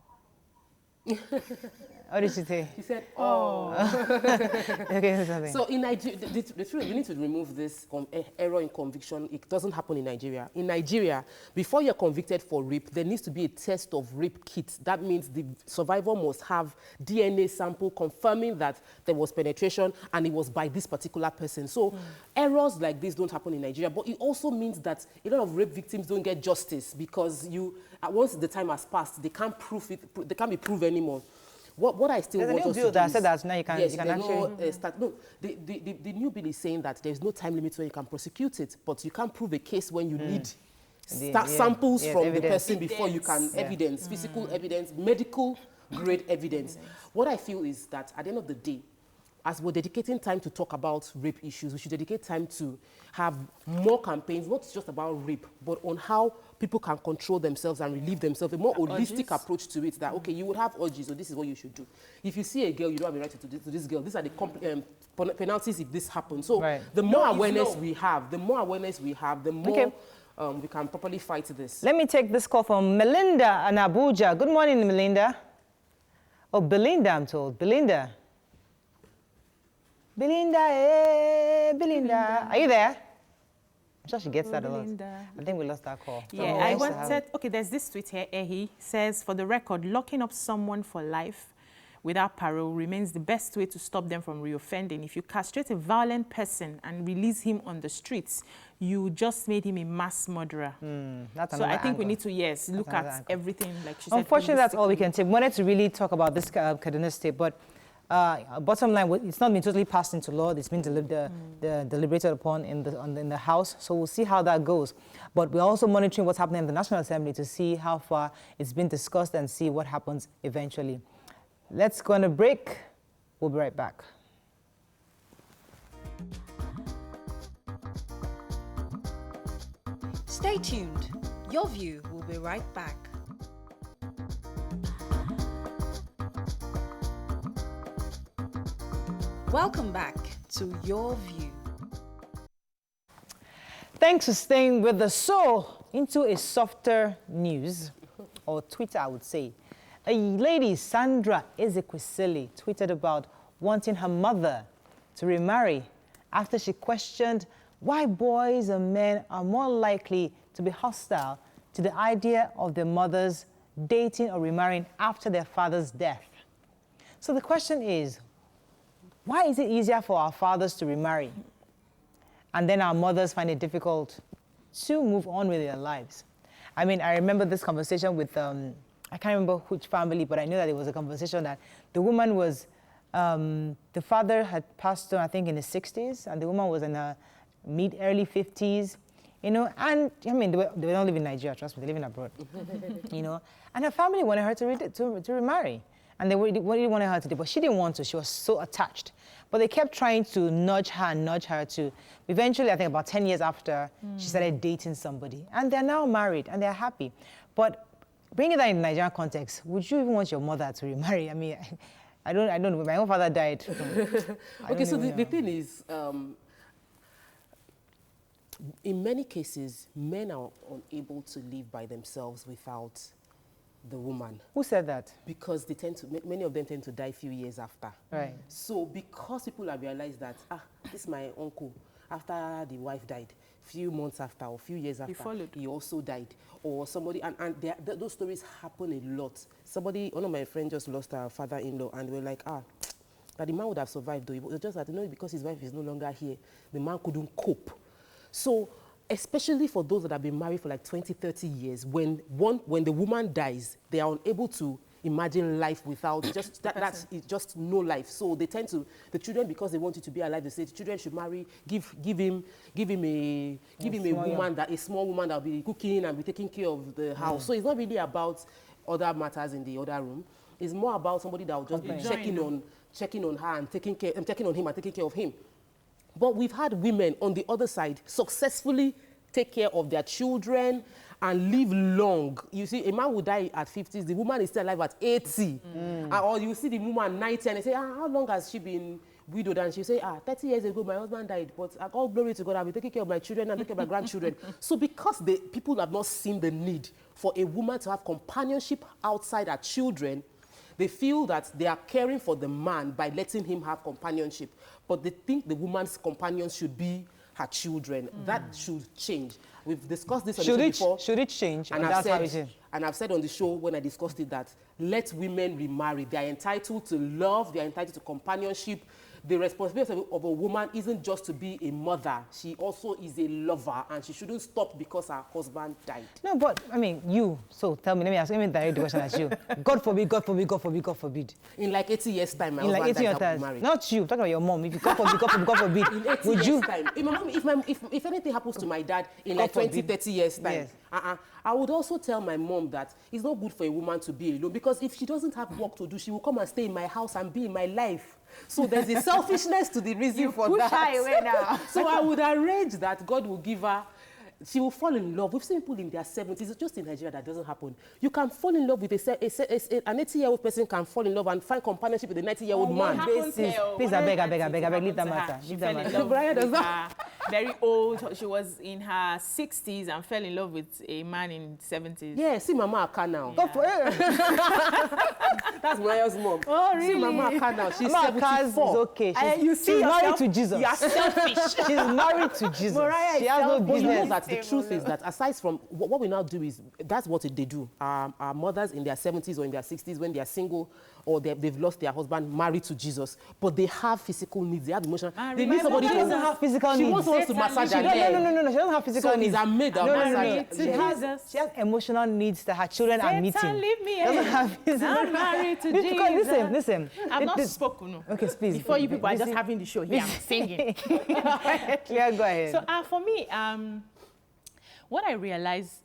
What did she say? He said, oh. Okay, something. So in Nigeria, the truth, we need to remove this error in conviction. It doesn't happen in Nigeria. In Nigeria, before you're convicted for rape, there needs to be a test of rape kit. That means the survivor must have DNA sample confirming that there was penetration and it was by this particular person. So errors like this don't happen in Nigeria. But it also means that a lot of rape victims don't get justice because once the time has passed, they can't prove it. They can't be proved anymore. What I still want us to do that said that now you can, yes, you can actually start. No, the new bill is saying that there's no time limit when you can prosecute it, but you can't prove a case when you need samples from evidence. The person before you can evidence, physical evidence, medical grade evidence. What I feel is that at the end of the day, as we're dedicating time to talk about rape issues, we should dedicate time to have more campaigns, not just about rape, but on how people can control themselves and relieve themselves, a more holistic approach to it, that, okay, you would have urges, so this is what you should do. If you see a girl, you don't have a right to this girl. These are the penalties if this happens. So the more awareness we have, the more we can properly fight this. Let me take this call from Melinda in Abuja. Good morning, Melinda. Oh, Belinda, I'm told. Belinda, Belinda. Are you there? I'm sure she gets that a lot. I think we lost that call. Yeah, I wanted, okay, there's this tweet here. He says, for the record, locking up someone for life without parole remains the best way to stop them from reoffending. If you castrate a violent person and release him on the streets, you just made him a mass murderer. That's so I think angle. We need to, look at everything, like she said. Unfortunately, that's all we can take. We wanted to really talk about this Kano State, but bottom line, it's not been totally passed into law. It's been deliberated upon in the House. So we'll see how that goes. But we're also monitoring what's happening in the National Assembly to see how far it's been discussed and see what happens eventually. Let's go on a break. We'll be right back. Stay tuned. Your View will be right back. Welcome back to Your View. Thanks for staying with us. So, into a softer news, or Twitter, I would say. A lady, Sandra Ezekwesili, tweeted about wanting her mother to remarry after she questioned why boys and men are more likely to be hostile to the idea of their mothers dating or remarrying after their father's death. So the question is, why is it easier for our fathers to remarry and then our mothers find it difficult to move on with their lives? I mean, I remember this conversation with, I can't remember which family, but I know that it was a conversation that the woman was, the father had passed on, I think, in his 60s, and the woman was in her early 50s, you know, and I mean, they don't live in Nigeria, trust me, they live in abroad, you know, and her family wanted her to remarry. and they really wanted her to do, but she didn't want to. She was so attached. But they kept trying to nudge her to. Eventually, I think about 10 years after, she started dating somebody. And they're now married, and they're happy. But bringing that in the Nigerian context, would you even want your mother to remarry? I mean, I don't know. My own father died. Okay, so the thing is, in many cases, men are unable to live by themselves without the woman. Who said that? Because they tend to, many of them tend to die a few years after. Right. So because people have realized that, this is my uncle, after the wife died, few months after or few years after, he also died. Or somebody, and those stories happen a lot. One of my friends just lost her father-in-law, and we're like, that the man would have survived though. It was just that, because his wife is no longer here, the man couldn't cope. So, especially for those that have been married for like 20, 30 years, when the woman dies, they are unable to imagine life without that's just no life. So they tend to, the children, because they want you to be alive, they say the children should marry, give him a woman, a small woman that will be cooking and be taking care of the house. So it's not really about other matters in the other room. It's more about somebody that will just be checking on her and checking on him and taking care of him. But we've had women on the other side successfully take care of their children and live long. You see, a man will die at 50s, the woman is still alive at 80. Or you see the woman 90 and they say, how long has she been widowed? And she say, 30 years ago, my husband died, but all glory to God, I'll be taking care of my children and taking care of my grandchildren. So because people have not seen the need for a woman to have companionship outside her children, they feel that they are caring for the man by letting him have companionship. But they think the woman's companion should be her children. That should change. We've discussed this on the show before. Should it change? And I've said on the show when I discussed it that let women remarry. They are entitled to love. They are entitled to companionship. The responsibility of a woman isn't just to be a mother. She also is a lover, and she shouldn't stop because her husband died. No, but, I mean, so tell me, let me ask you, direct the question as you. God forbid, God forbid, God forbid, God forbid. In like 80 years' time, my husband died, I'll be married. Not you, talking about your mom. If you God forbid, God forbid, God forbid, in 80 would you? Time, if anything happens to my dad in like 20, 30 years' time, yes. I would also tell my mom that it's not good for a woman to be alone, because if she doesn't have work to do, she will come and stay in my house and be in my life. So there's a selfishness to the reason for that. Push her away now. So I would arrange that God will give her, she will fall in love. We've seen people in their 70s. It's just in Nigeria that doesn't happen. You can fall in love with an 80-year-old person can fall in love and find companionship with a 90-year-old man. Please, I beg, leave that matter. She fell in love very old. She was in her 60s and fell in love with a man in 70s. Yeah, see Mama Aka now. Yeah. That's Mariah's mom. Oh, really? See Mama Aka now. She's Mama 74. Is okay. She's married to Jesus. You are selfish. She's married to Jesus. Mariah she has no business. You know that the truth is that aside from what we now do is, that's what they do. Our mothers in their 70s or in their 60s, when they are single or they've lost their husband, married to Jesus, but they have physical needs. They have emotional. They need somebody who doesn't have physical needs. She wants to massage her leg. No. She doesn't have physical needs. So it's a maid that massage. She has emotional needs that her children are meeting. Leave me I'm married to Jesus. Listen. I've not spoken. No. Okay, please. Before you people are just having the show here, I'm singing. Yeah, go ahead. So for me, what I realize,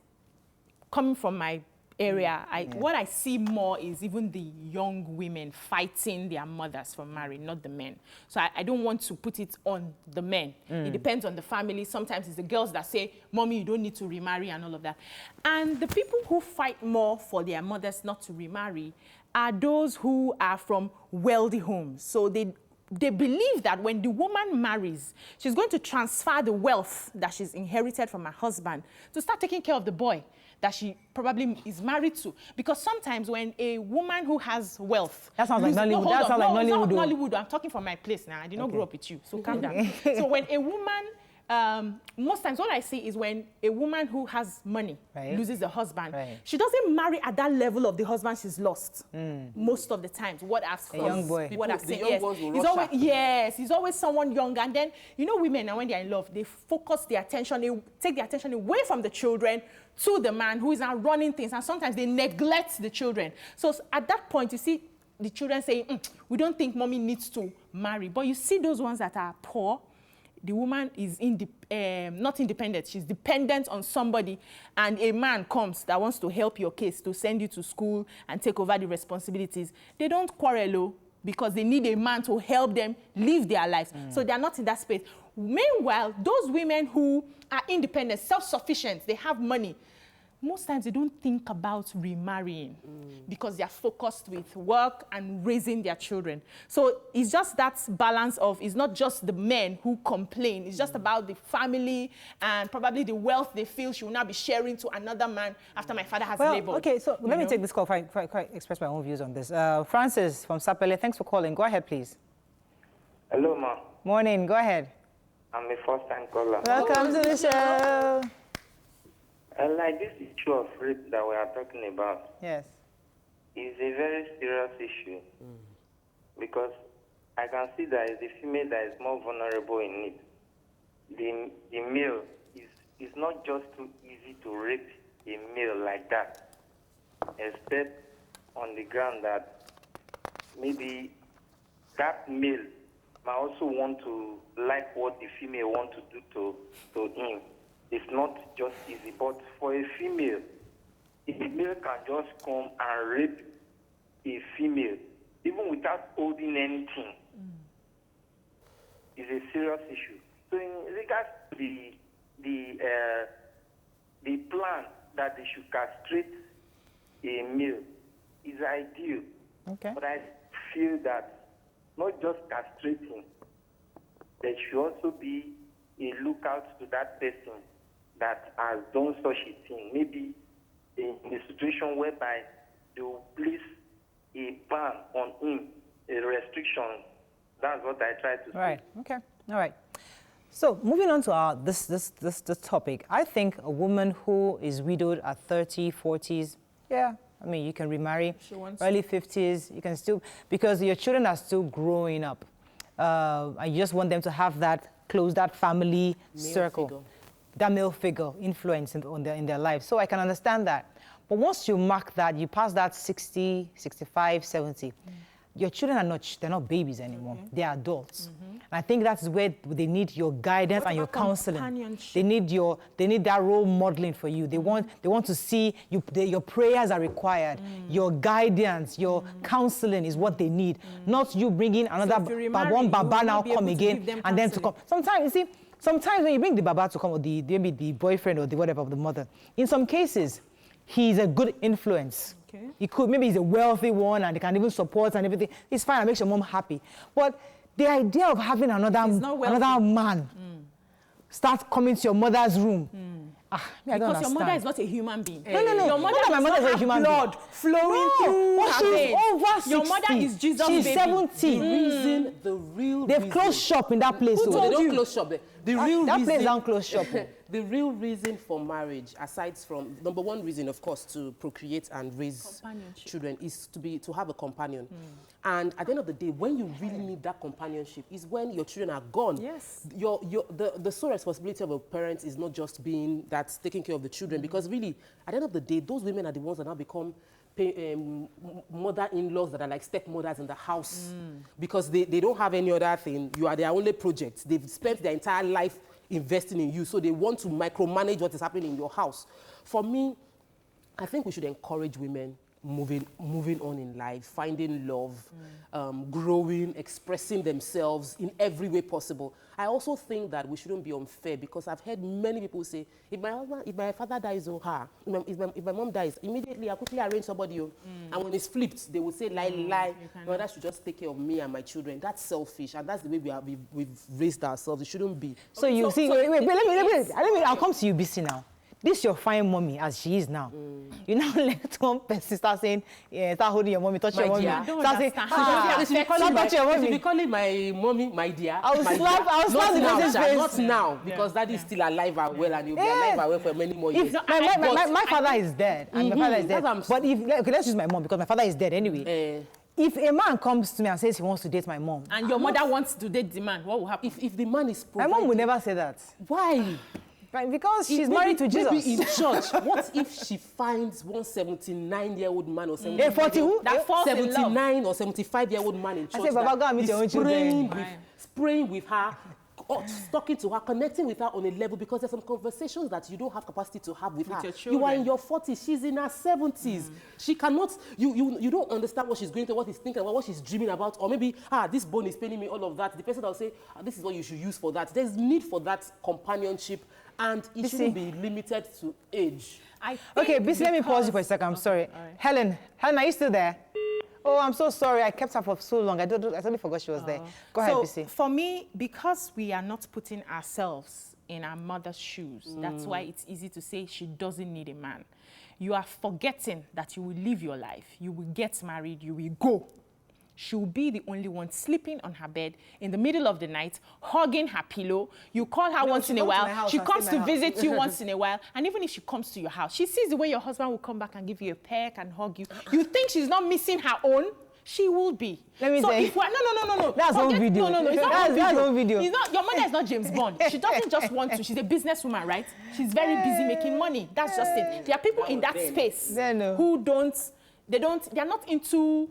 coming from my area, what I see more is even the young women fighting their mothers for marriage, not the men. So I don't want to put it on the men. It depends on the family. Sometimes it's the girls that say, Mommy, you don't need to remarry and all of that. And the people who fight more for their mothers not to remarry are those who are from wealthy homes. So they believe that when the woman marries, she's going to transfer the wealth that she's inherited from her husband to start taking care of the boy that she probably is married to. Because sometimes when a woman who has wealth... That sounds like Nollywood. That sounds like Nollywood. Not Nollywood. I'm talking from my place now. I did not grow up with you, so calm down. So when a woman... most times what I see is when a woman who has money loses a husband, she doesn't marry at that level of the husband she's lost. Most of the times, what I've seen, young boy. What I've seen, he's always someone young. And then, you know, women, and when they're in love, they focus their attention, they take their attention away from the children to the man who is now running things. And sometimes they neglect the children. So at that point, you see the children saying, we don't think Mommy needs to marry. But you see those ones that are poor, the woman is not independent, she's dependent on somebody, and a man comes that wants to help your case, to send you to school and take over the responsibilities, they don't quarrel because they need a man to help them live their lives. So they're not in that space. Meanwhile, those women who are independent, self-sufficient, they have money, most times they don't think about remarrying because they are focused with work and raising their children. So it's just that balance of, it's not just the men who complain, it's just about the family and probably the wealth they feel she will now be sharing to another man after my father has labored. Okay, so let me take this call if I express my own views on this. Francis from Sapele, thanks for calling. Go ahead, please. Hello, ma. Morning, go ahead. I'm a first-time caller. Welcome to the show. Like this issue of rape that we are talking about, yes, is a very serious issue because I can see that it's the female that is more vulnerable in it. The male is not just too easy to rape a male like that, except on the ground that maybe that male might also want to like what the female want to do to him. It's not just easy, but for a female, if a male can just come and rape a female, even without holding anything, is a serious issue. So in regards to the plan that they should castrate a male is ideal. Okay. But I feel that not just castrating, there should also be a lookout to that person that has done such a thing, maybe in a situation whereby they will place a ban on him, a restriction. That's what I try to say. Right. Okay. All right. So moving on to this topic, I think a woman who is widowed at 30, 40s, yeah, I mean, you can remarry. Early 50s, you can still, because your children are still growing up. And you just want them to have that close, that family circle. Figure. That male figure influence in their life. So I can understand that. But once you mark that, you pass that 60, 65, 70, your children are they're not babies anymore. They're adults. And I think that's where they need your guidance and your counseling. They need that role modeling for you. They want to see your prayers are required. Your guidance, your counseling is what they need. Not you bringing another one baba now come again and then to come. Sometimes, you see, sometimes when you bring the baba to come, or maybe the boyfriend or the whatever of the mother, in some cases, he's a good influence. Okay. Maybe he's a wealthy one and they can even support and everything. It's fine, it makes your mom happy. But the idea of having another man start coming to your mother's room. Because your mother is not a human being. No. Your mother my mother is a human being. Blood flowing through her veins. Over 60. Your mother is Jesus' She's baby. 70. The real They've closed shop in that place. They don't close shop there. That place don't close shop. The real reason for marriage, aside from number one reason, of course, to procreate and raise children, is to have a companion. And at the end of the day, when you really need that companionship is when your children are gone. Yes. The sole responsibility of a parent is not just being that taking care of the children, because really, at the end of the day, those women are the ones that now become mother-in-laws that are like stepmothers in the house, because they don't have any other thing. You are their only project. They've spent their entire life investing in you, so they want to micromanage what is happening in your house. For me, I think we should encourage women moving on in life, finding love, growing, expressing themselves in every way possible. I also think that we shouldn't be unfair, because I've heard many people say, if my father dies, if my mom dies, immediately I'll quickly arrange somebody. And when it's flipped, they will say, lie. No, that should just take care of me and my children. That's selfish, and that's the way we've raised ourselves. It shouldn't be. So you see, wait, let me, I'll come to you, BC now. This your fine mommy as she is now. You now let one person start saying, start holding your mommy, touch your mommy. Start saying, touch your mommy. If you call it my mommy, my dear. I'll slap the person's face. Not now, because daddy is still alive and well, and he'll be alive and well for many more years. My father is dead, and my father is dead. But let's use my mom, because my father is dead anyway. If a man comes to me and says he wants to date my mom, and your mother wants to date the man, what will happen? If the man is my mom will never say that. Why? Right, because she's married to Jesus. Maybe in church, what if she finds one 79-year-old man or 79 or 75-year-old man in church? I say, Baba, go and meet your own children. Spraying with her, talking to her, connecting with her on a level, because there's some conversations that you don't have capacity to have with her. Your children. You are in your 40s, she's in her 70s. She cannot, you don't understand what she's going through, what she's thinking about, what she's dreaming about, or maybe, this bone is paining me, all of that. The person that will say, this is what you should use for that. There's need for that companionship, and it shouldn't be limited to age. Okay, Bisi, let me pause you for a second. I'm sorry. Right. Helen, are you still there? Oh, I'm so sorry. I kept her for so long. I totally forgot she was there. Go ahead, Bisi. For me, because we are not putting ourselves in our mother's shoes, that's why it's easy to say she doesn't need a man. You are forgetting that you will live your life. You will get married. You will go. She will be the only one sleeping on her bed in the middle of the night, hugging her pillow. You call her once in a while. She comes to visit you once in a while. And even if she comes to your house, she sees the way your husband will come back and give you a peck and hug you. You think she's not missing her own? She will be. Let me say. No. That's one video. No. It's not that's one video. It's not, your mother is not James Bond. She doesn't just want to. She's a businesswoman, right? She's very busy making money. That's just it. There are people in that space who they're not into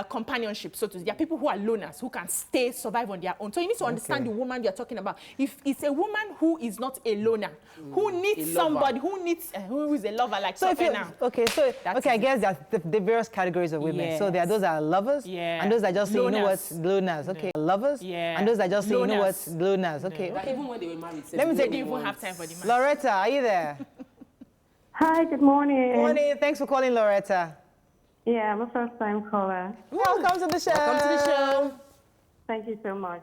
companionship, so to speak. There are people who are loners, who can survive on their own. So you need to understand the woman you're talking about. If it's a woman who is not a loner, who needs somebody, who is a lover like so now. I guess there are the various categories of women. Yes. So there are those that are lovers, and those that just say, you know what, loners. Okay, lovers, and those that just say, you know what, loners. Okay. Even when they were married, let me say, do you even have time for the man? Loretta, are you there? Hi, good morning. Good morning. Thanks for calling, Loretta. Yeah, I'm a first-time caller. Welcome to the show. Welcome to the show. Thank you so much.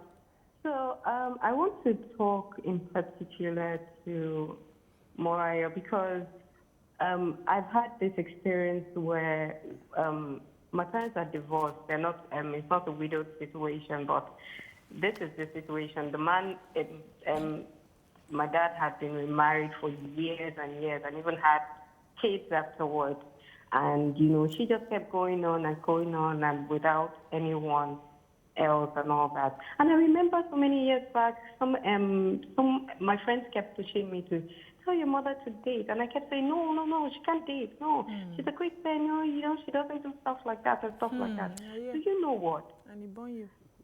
So I want to talk in particular to Mariah because I've had this experience where my parents are divorced. They're not. It's not a widowed situation, but this is the situation. The man, my dad had been remarried for years and years, and even had kids afterwards. And, you know, she just kept going on and without anyone else and all that. And I remember so many years back, my friends kept pushing me to tell your mother to date. And I kept saying, no, she can't date. No, she's a Christian, she doesn't do stuff like that and stuff like that. So you know what?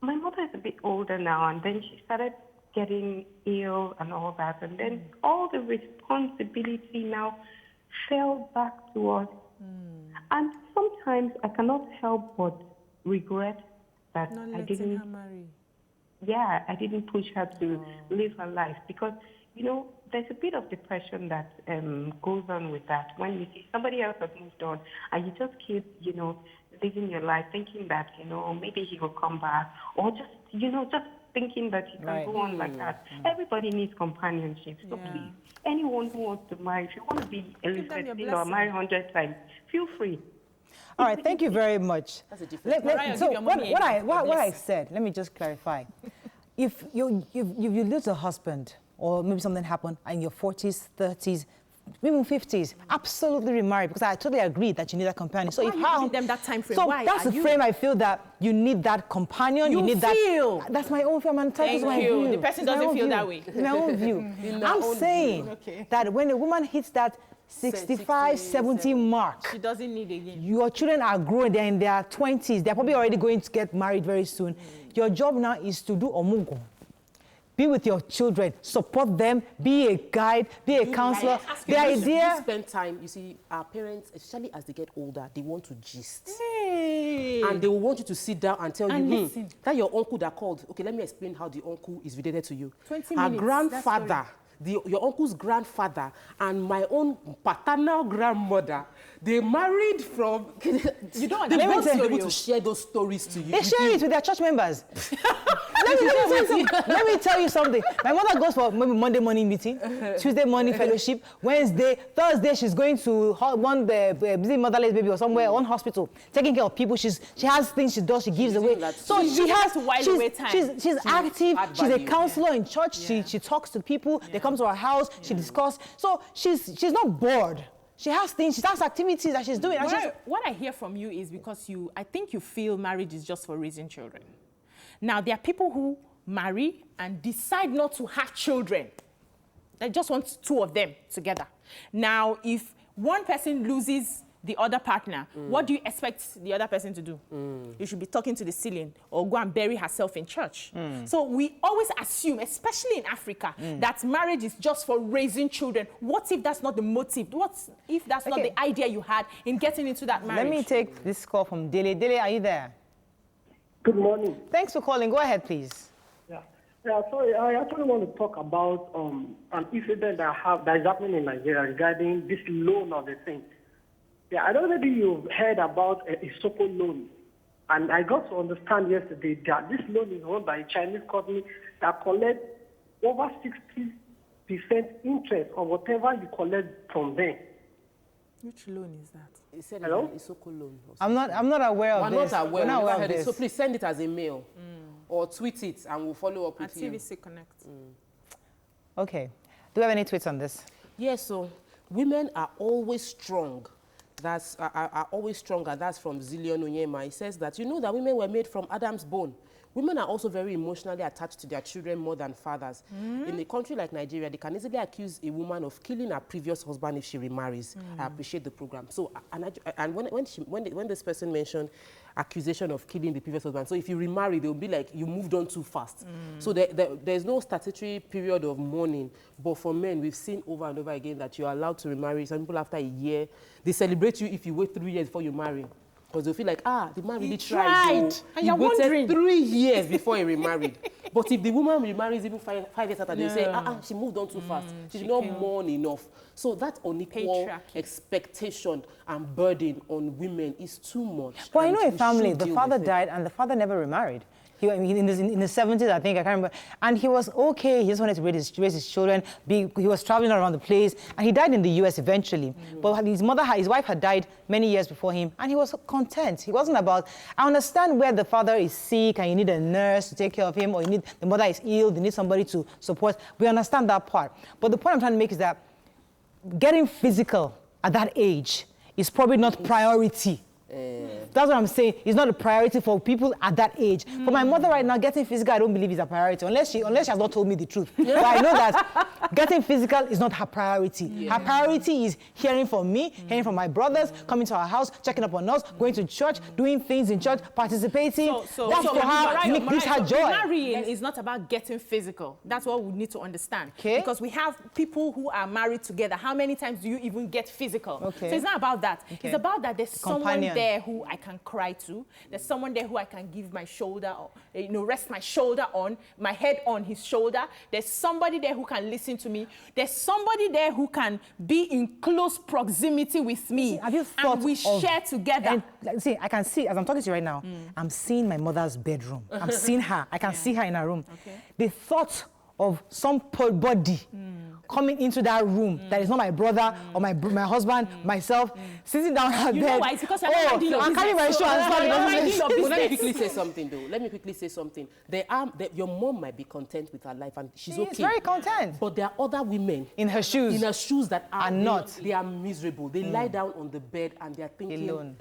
My mother is a bit older now, and then she started getting ill and all that. And then all the responsibility now fell back to us. And sometimes I cannot help but regret that I didn't push her to live her life, because, you know, there's a bit of depression that goes on with that. When you see somebody else has moved on and you just keep, you know, living your life thinking that, you know, maybe he will come back, or just, you know, just thinking that you can go on like that. Everybody needs companionship. So please, anyone who wants to marry, if you want to be Elizabeth or marry 100 times, feel free. All right, thank you very much. That's a difference. So what I said, let me just clarify. If you lose a husband, or maybe something happened in your 40s, 30s, even 50s, absolutely remarry, because I totally agree that you need that companion. So why are you giving them that time frame? So that's the frame I feel that you need that companion. You need that. That's my own view. Thank you. The person doesn't feel that way. My own view. I'm saying that when a woman hits that 65, 70 mark, she doesn't need again. Your children are growing. They're in their 20s. They're probably already going to get married very soon. Your job now is to do omugo. Be with your children, support them, be a guide, be a counselor. The idea... You spend time, you see, our parents, especially as they get older, they want to gist. And they will want you to sit down and tell you, that your uncle that called, okay, let me explain how the uncle is related to you. 20 Her minutes. grandfather, your uncle's grandfather, and my own paternal grandmother, they married from... You don't they want to be able to share those stories to you. They share it with their church members. Let me tell you something. My mother goes for maybe Monday morning meeting, Tuesday morning fellowship, Wednesday, Thursday she's going to one busy motherless baby or somewhere, one hospital, taking care of people. She has things she does, she gives away. So she's active. She's a counselor in church. She talks to people. They come to her house. She discusses. So she's not bored. She has things, she has activities that she's doing. What I hear from you is because I think you feel marriage is just for raising children. Now, there are people who marry and decide not to have children. They just want two of them together. Now, if one person loses the other partner, what do you expect the other person to do? You should be talking to the ceiling or go and bury herself in church. So we always assume, especially in Africa, that marriage is just for raising children. What if that's not the motive? What if that's not the idea you had in getting into that marriage? Let me take this call from Dele. Dele, are you there? Good morning. Thanks for calling. Go ahead, please. Yeah, sorry, I actually want to talk about an incident that is happening in Nigeria regarding this loan of the thing. Yeah, I don't know if you've heard about a Isoko loan. And I got to understand yesterday that this loan is owned by a Chinese company that collects over 60% interest on whatever you collect from them. Which loan is that? He said Hello? Isoko loan. I'm not aware of this. We're not aware of this. So please send it as a mail or tweet it and we'll follow up with you. TVC Connect. Okay. Do you have any tweets on this? Yes, so women are always strong. That's are always stronger. That's from Zillion Onyema. He says that you know that women were made from Adam's bone. Women are also very emotionally attached to their children more than fathers. In a country like Nigeria, they can easily accuse a woman of killing her previous husband if she remarries. I appreciate the program. So, and when this person mentioned accusation of killing the previous husband, so if you remarry, they'll be like, you moved on too fast. So there's no statutory period of mourning. But for men, we've seen over and over again that you're allowed to remarry. Some people after a year, they celebrate you if you wait 3 years before you marry. Because they feel like, the man really tried. And you're wondering. 3 years before he remarried. But if the woman remarries even five years after, they say, she moved on too fast. She did not mourn enough. So that unequal expectation and burden on women is too much. But I know a family, the father died and the father never remarried. In the 70s, I think, I can't remember. And he was okay. He just wanted to raise his children. He was traveling around the place. And he died in the US eventually. But his wife had died many years before him. And he was content. He wasn't about, I understand where the father is sick and you need a nurse to take care of him, or the mother is ill, they need somebody to support. We understand that part. But the point I'm trying to make is that getting physical at that age is probably not priority. That's what I'm saying. It's not a priority for people at that age. For my mother right now, getting physical, I don't believe is a priority, unless she has not told me the truth. But I know that getting physical is not her priority. Her priority is hearing from me, hearing from my brothers, coming to our house, checking up on us, going to church, doing things in church, participating. That's for her, gives her joy. Marrying is not about getting physical. That's what we need to understand. Because we have people who are married together. How many times do you even get physical? So it's not about that. It's about that there's someone there who I can cry to. There's someone there who I can give my shoulder, rest my shoulder on, my head on his shoulder. There's somebody there who can listen to me. There's somebody there who can be in close proximity with me. Have you thought and we share together. See, I can see, as I'm talking to you right now, I'm seeing my mother's bedroom. I'm seeing her. I can see her in her room. The thought of somebody coming into that room that is not my brother or my husband, myself, sitting down at bed. You know why? It's because I'm carrying my shoe and Let me quickly say something, though. Let me quickly say something. Your mom might be content with her life and she's okay. She's very content. But there are other women in her shoes that are not. They are miserable. They lie down on the bed and they are thinking, alone.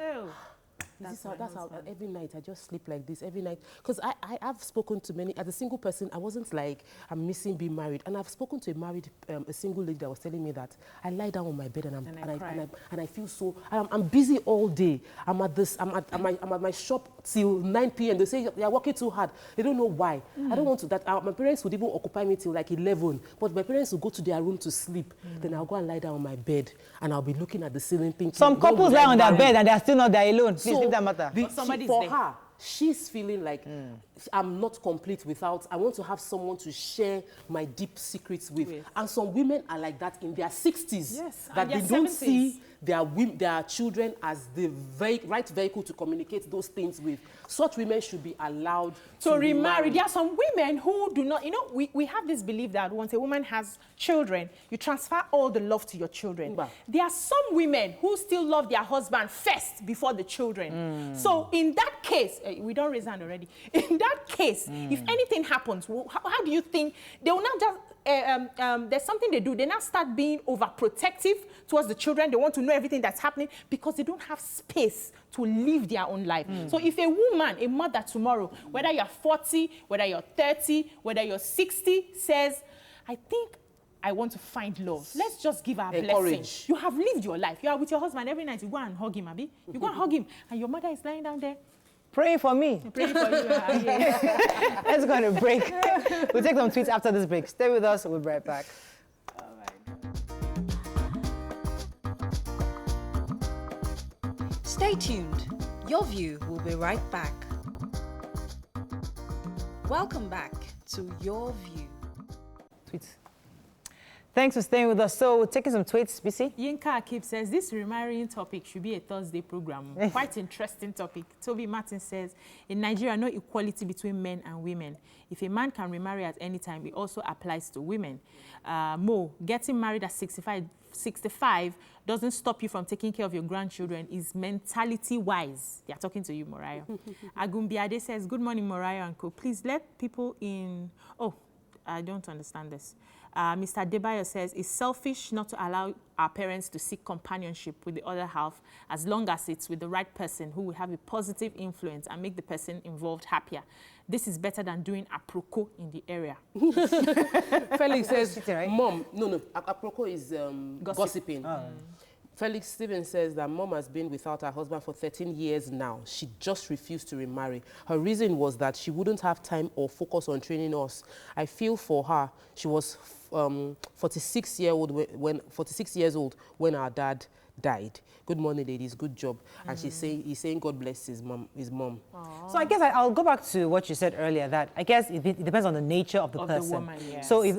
That's how every night I just sleep like this every night. Because I have spoken to many, as a single person, I wasn't like, I'm missing being married. And I've spoken to a single lady that was telling me that I lie down on my bed and I feel so, I'm busy all day. I'm at my shop till 9 p.m. They say you're working too hard. They don't know why. I don't want to, my parents would even occupy me till like 11. But my parents would go to their room to sleep. Then I'll go and lie down on my bed and I'll be looking at the ceiling thinking. Some couples lie on their bed and they're still not there alone. Please, that matter. For her, she's feeling like I'm not complete without, I want to have someone to share my deep secrets with. And some women are like that in their 60s. That they don't see their children as the right vehicle to communicate those things with. Such women should be allowed to remarry. There are some women who do not, we have this belief that once a woman has children, you transfer all the love to your children. There are some women who still love their husband first before the children. So in that case, we don't raise hand already. In that case, if anything happens, how do you think they will not just there's something they do. They now start being overprotective towards the children. They want to know everything that's happening because they don't have space to live their own life. So if a woman, a mother tomorrow, whether you're 40, whether you're 30, whether you're 60, says, I think I want to find love. Let's just give our blessing. Encourage. You have lived your life. You are with your husband every night. You go and hug him, Abi. You go and hug him, and your mother is lying down there. Praying for me. Praying for you. Let's go on a break. We'll take some tweets after this break. Stay with us. We'll be right back. Stay tuned. Your View will be right back. Welcome back to Your View. Tweets. Thanks for staying with us. So, taking some tweets, BC. Yinka Akib says, this remarrying topic should be a Thursday program. Quite interesting topic. Toby Martin says, in Nigeria, no equality between men and women. If a man can remarry at any time, it also applies to women. Mo, getting married at 65 doesn't stop you from taking care of your grandchildren. Is mentality-wise. They are talking to you, Moriah. Agumbiade says, good morning, Moriah and co. Please let people in... Oh, I don't understand this. Mr. Debayo says, it's selfish not to allow our parents to seek companionship with the other half as long as it's with the right person who will have a positive influence and make the person involved happier. This is better than doing aproko in the area. Felix says, Mom, no, aproko is gossiping. Felix Stevens says that Mom has been without her husband for 13 years now. She just refused to remarry. Her reason was that she wouldn't have time or focus on training us. I feel for her. She was 46 years old when our dad died. Good morning, ladies. Good job. And he's saying God bless his mom. So I guess I'll go back to what you said earlier, that I guess it depends on the nature of the person. The woman, yes. So if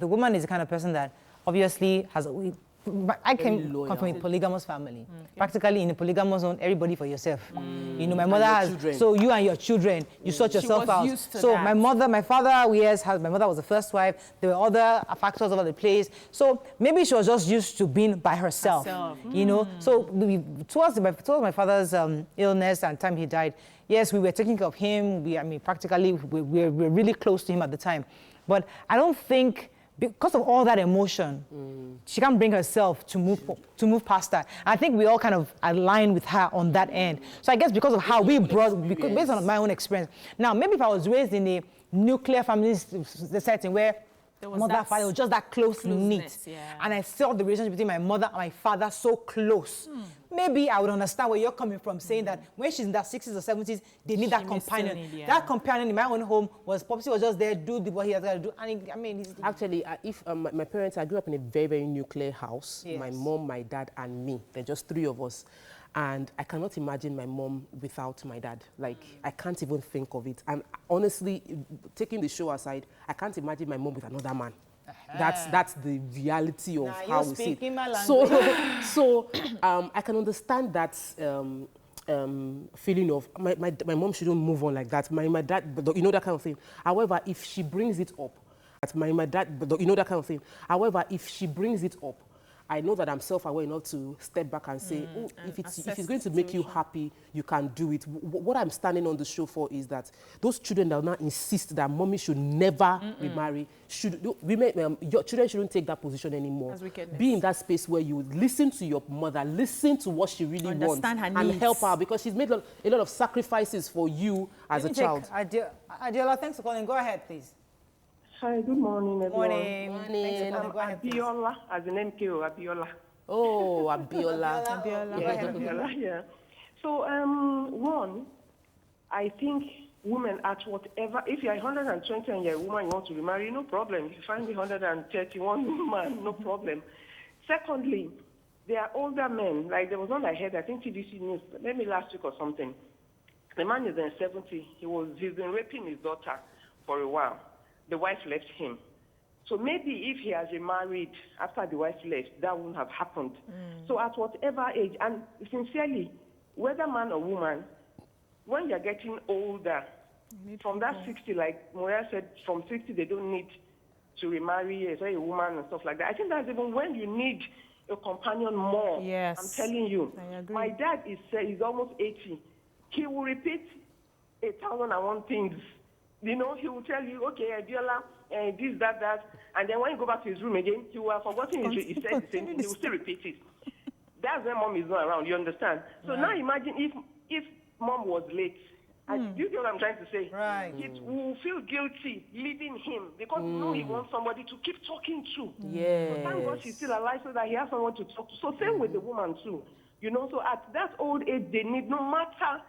the woman is the kind of person that obviously has... I came come from a polygamous family. Practically in a polygamous zone, everybody for yourself. You know, my mother has, so you and your children, you sort yourself out. So my mother, my father, my mother was the first wife. There were other factors over the place. So maybe she was just used to being by herself. You know, so towards my father's illness and time he died, yes, we were taking care of him. Practically, we were really close to him at the time. But I don't think, because of all that emotion, she can't bring herself to move past that. I think we all kind of align with her on that end. So I guess because of how based on my own experience. Now, maybe if I was raised in a nuclear family setting where mother and father was just that close-knit, and I saw the relationship between my mother and my father so close, maybe I would understand where you're coming from, saying that when she's in that 60s or 70s, they need that companion. That companion in my own home was just there, do what he has got to do. And actually, if my parents, I grew up in a very, very nuclear house. Yes. My mom, my dad, and me. They're just three of us. And I cannot imagine my mom without my dad. Like, I can't even think of it. And honestly, taking the show aside, I can't imagine my mom with another man. That's the reality of how we see it. So I can understand that feeling of my mom shouldn't move on like that. My dad, you know, that kind of thing. However, if she brings it up, my dad, you know, that kind of thing. However, if she brings it up, I know that I'm self-aware enough to step back and say, if it's going to make you happy, you can do it. What I'm standing on the show for is that those children that will now insist that mommy should never remarry, your children shouldn't take that position anymore. Be in that space where you listen to your mother, listen to what she really wants, and help her, because she's made a lot of sacrifices for you as a child. Adiola, thanks for calling. Go ahead, please. Hi, good morning, everyone. Morning. Abiola, as an MKO, Abiola. Oh, Abiola. Abiola, yeah. So, one, I think women at whatever, if you're 120 and you're a woman, you want to remarry, no problem. If you find 131 man, no problem. Secondly, there are older men, like there was one I heard, I think TDC News, maybe last week or something. The man is in 70, he's been raping his daughter for a while. The wife left him. So maybe if he has remarried after the wife left, that wouldn't have happened. So at whatever age, and sincerely, whether man or woman, when you're getting older, from that 60, like Moya said, from 60 they don't need to remarry a woman and stuff like that. I think that's even when you need a companion more. Yes. I'm telling you. I agree. My dad is almost 80. He will repeat 1,001 things. You know, he will tell you, okay, Adiola, this, that, and then when you go back to his room again, he will have forgotten he said the same thing. He will still repeat it. That's when mom is not around, you understand? So now imagine if mom was late You get what I'm trying to say? Right. It will feel guilty leaving him because you know he wants somebody to keep talking to. Yes. So thank God she's still alive so that he has someone to talk to. So same with the woman too. You know, so at that old age, they need, no matter,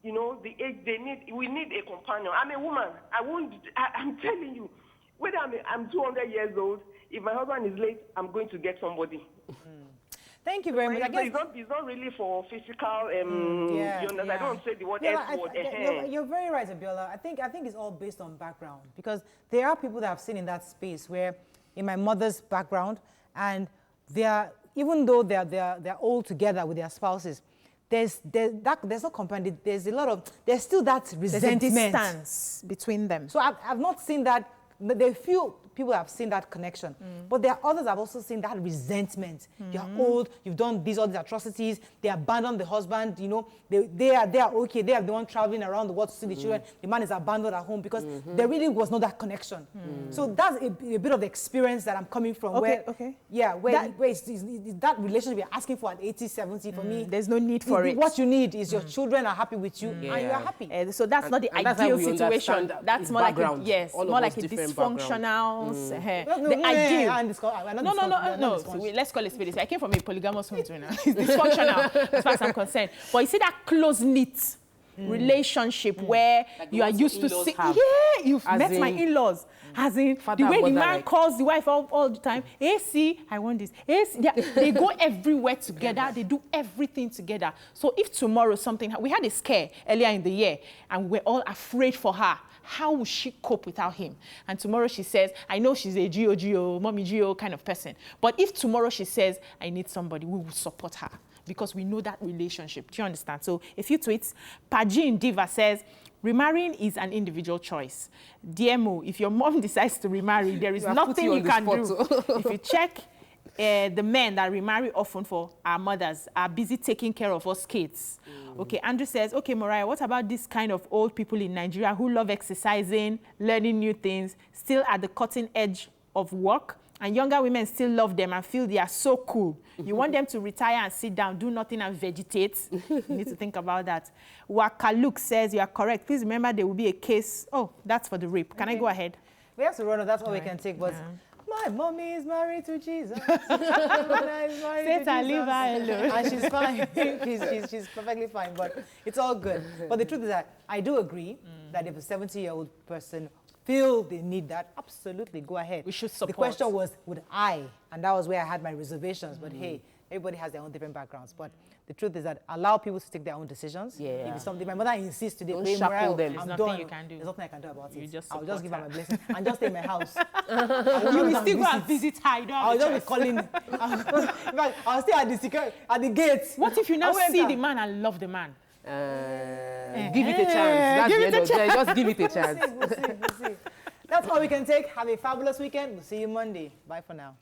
you know, the age they need, we need a companion. I'm a woman. I'm telling you, whether I'm 200 years old, if my husband is late, I'm going to get somebody. Thank you very much. I guess it's not really for physical, you understand? I don't say the word S word. You're very right, Abiola. I think it's all based on background, because there are people that I've seen in that space where, in my mother's background, and even though they're all together with their spouses, there's no company. There's still that resentment. There's a distance between them. So I've not seen that. There are few people have seen that connection, but there are others have also seen that resentment. You're old, you've done all these atrocities, they abandoned the husband, you know, they are okay, they are the one traveling around the world to see the children, the man is abandoned at home because there really was not that connection. So that's a bit of the experience that I'm coming from, where it's that relationship you're asking for at 80, 70, for me, there's no need for it. What you need is your children are happy with you and you're happy. So that's not the ideal situation. That's more like more like a dysfunctional. The ideal. No. So let's call it spade. I came from a polygamous home too now. It's dysfunctional as far as I'm concerned. But you see that close-knit relationship where like you are used to see. You've met my in-laws. As in, the way the man calls the wife all the time, hey, see, I want this. Hey, see, they go everywhere together. They do everything together. So if tomorrow something, we had a scare earlier in the year, and we're all afraid for her. How will she cope without him? And tomorrow she says, I know she's a Gio, mommy Gio kind of person. But if tomorrow she says, I need somebody, we will support her because we know that relationship. Do you understand? So a few tweets. Pajin Diva says, remarrying is an individual choice. DMO, if your mom decides to remarry, there is nothing you can do. If you check, the men that remarry often for our mothers are busy taking care of us kids. Okay, Andrew says, okay, Mariah, what about this kind of old people in Nigeria who love exercising, learning new things, still at the cutting edge of work, and younger women still love them and feel they are so cool? You want them to retire and sit down, do nothing and vegetate? You need to think about that. Wakaluk says, you are correct. Please remember there will be a case. Oh, that's for the rape. Can I go ahead? We have to run on. That's all we can take. But my mommy is married to Jesus. Satan, leave her alone. And she's fine. she's perfectly fine. But it's all good. But the truth is that I do agree that if a 70-year-old person feel they need that, absolutely go ahead. We should support. The question was, would I? And that was where I had my reservations. But hey, everybody has their own different backgrounds. But the truth is that allow people to take their own decisions. If it's something, my mother insists today, don't shackle them. I'm There's done. nothing you can do. There's nothing I can do about it. Just I'll just give her my blessing and just stay in my house. You will still go and visit her. I'll just be calling. In fact, I'll stay at the gates. What if you now see the man and love the man? Give it a chance. Give it a chance. Just give it a chance. We'll see. That's all we can take. Have a fabulous weekend. We'll see you Monday. Bye for now.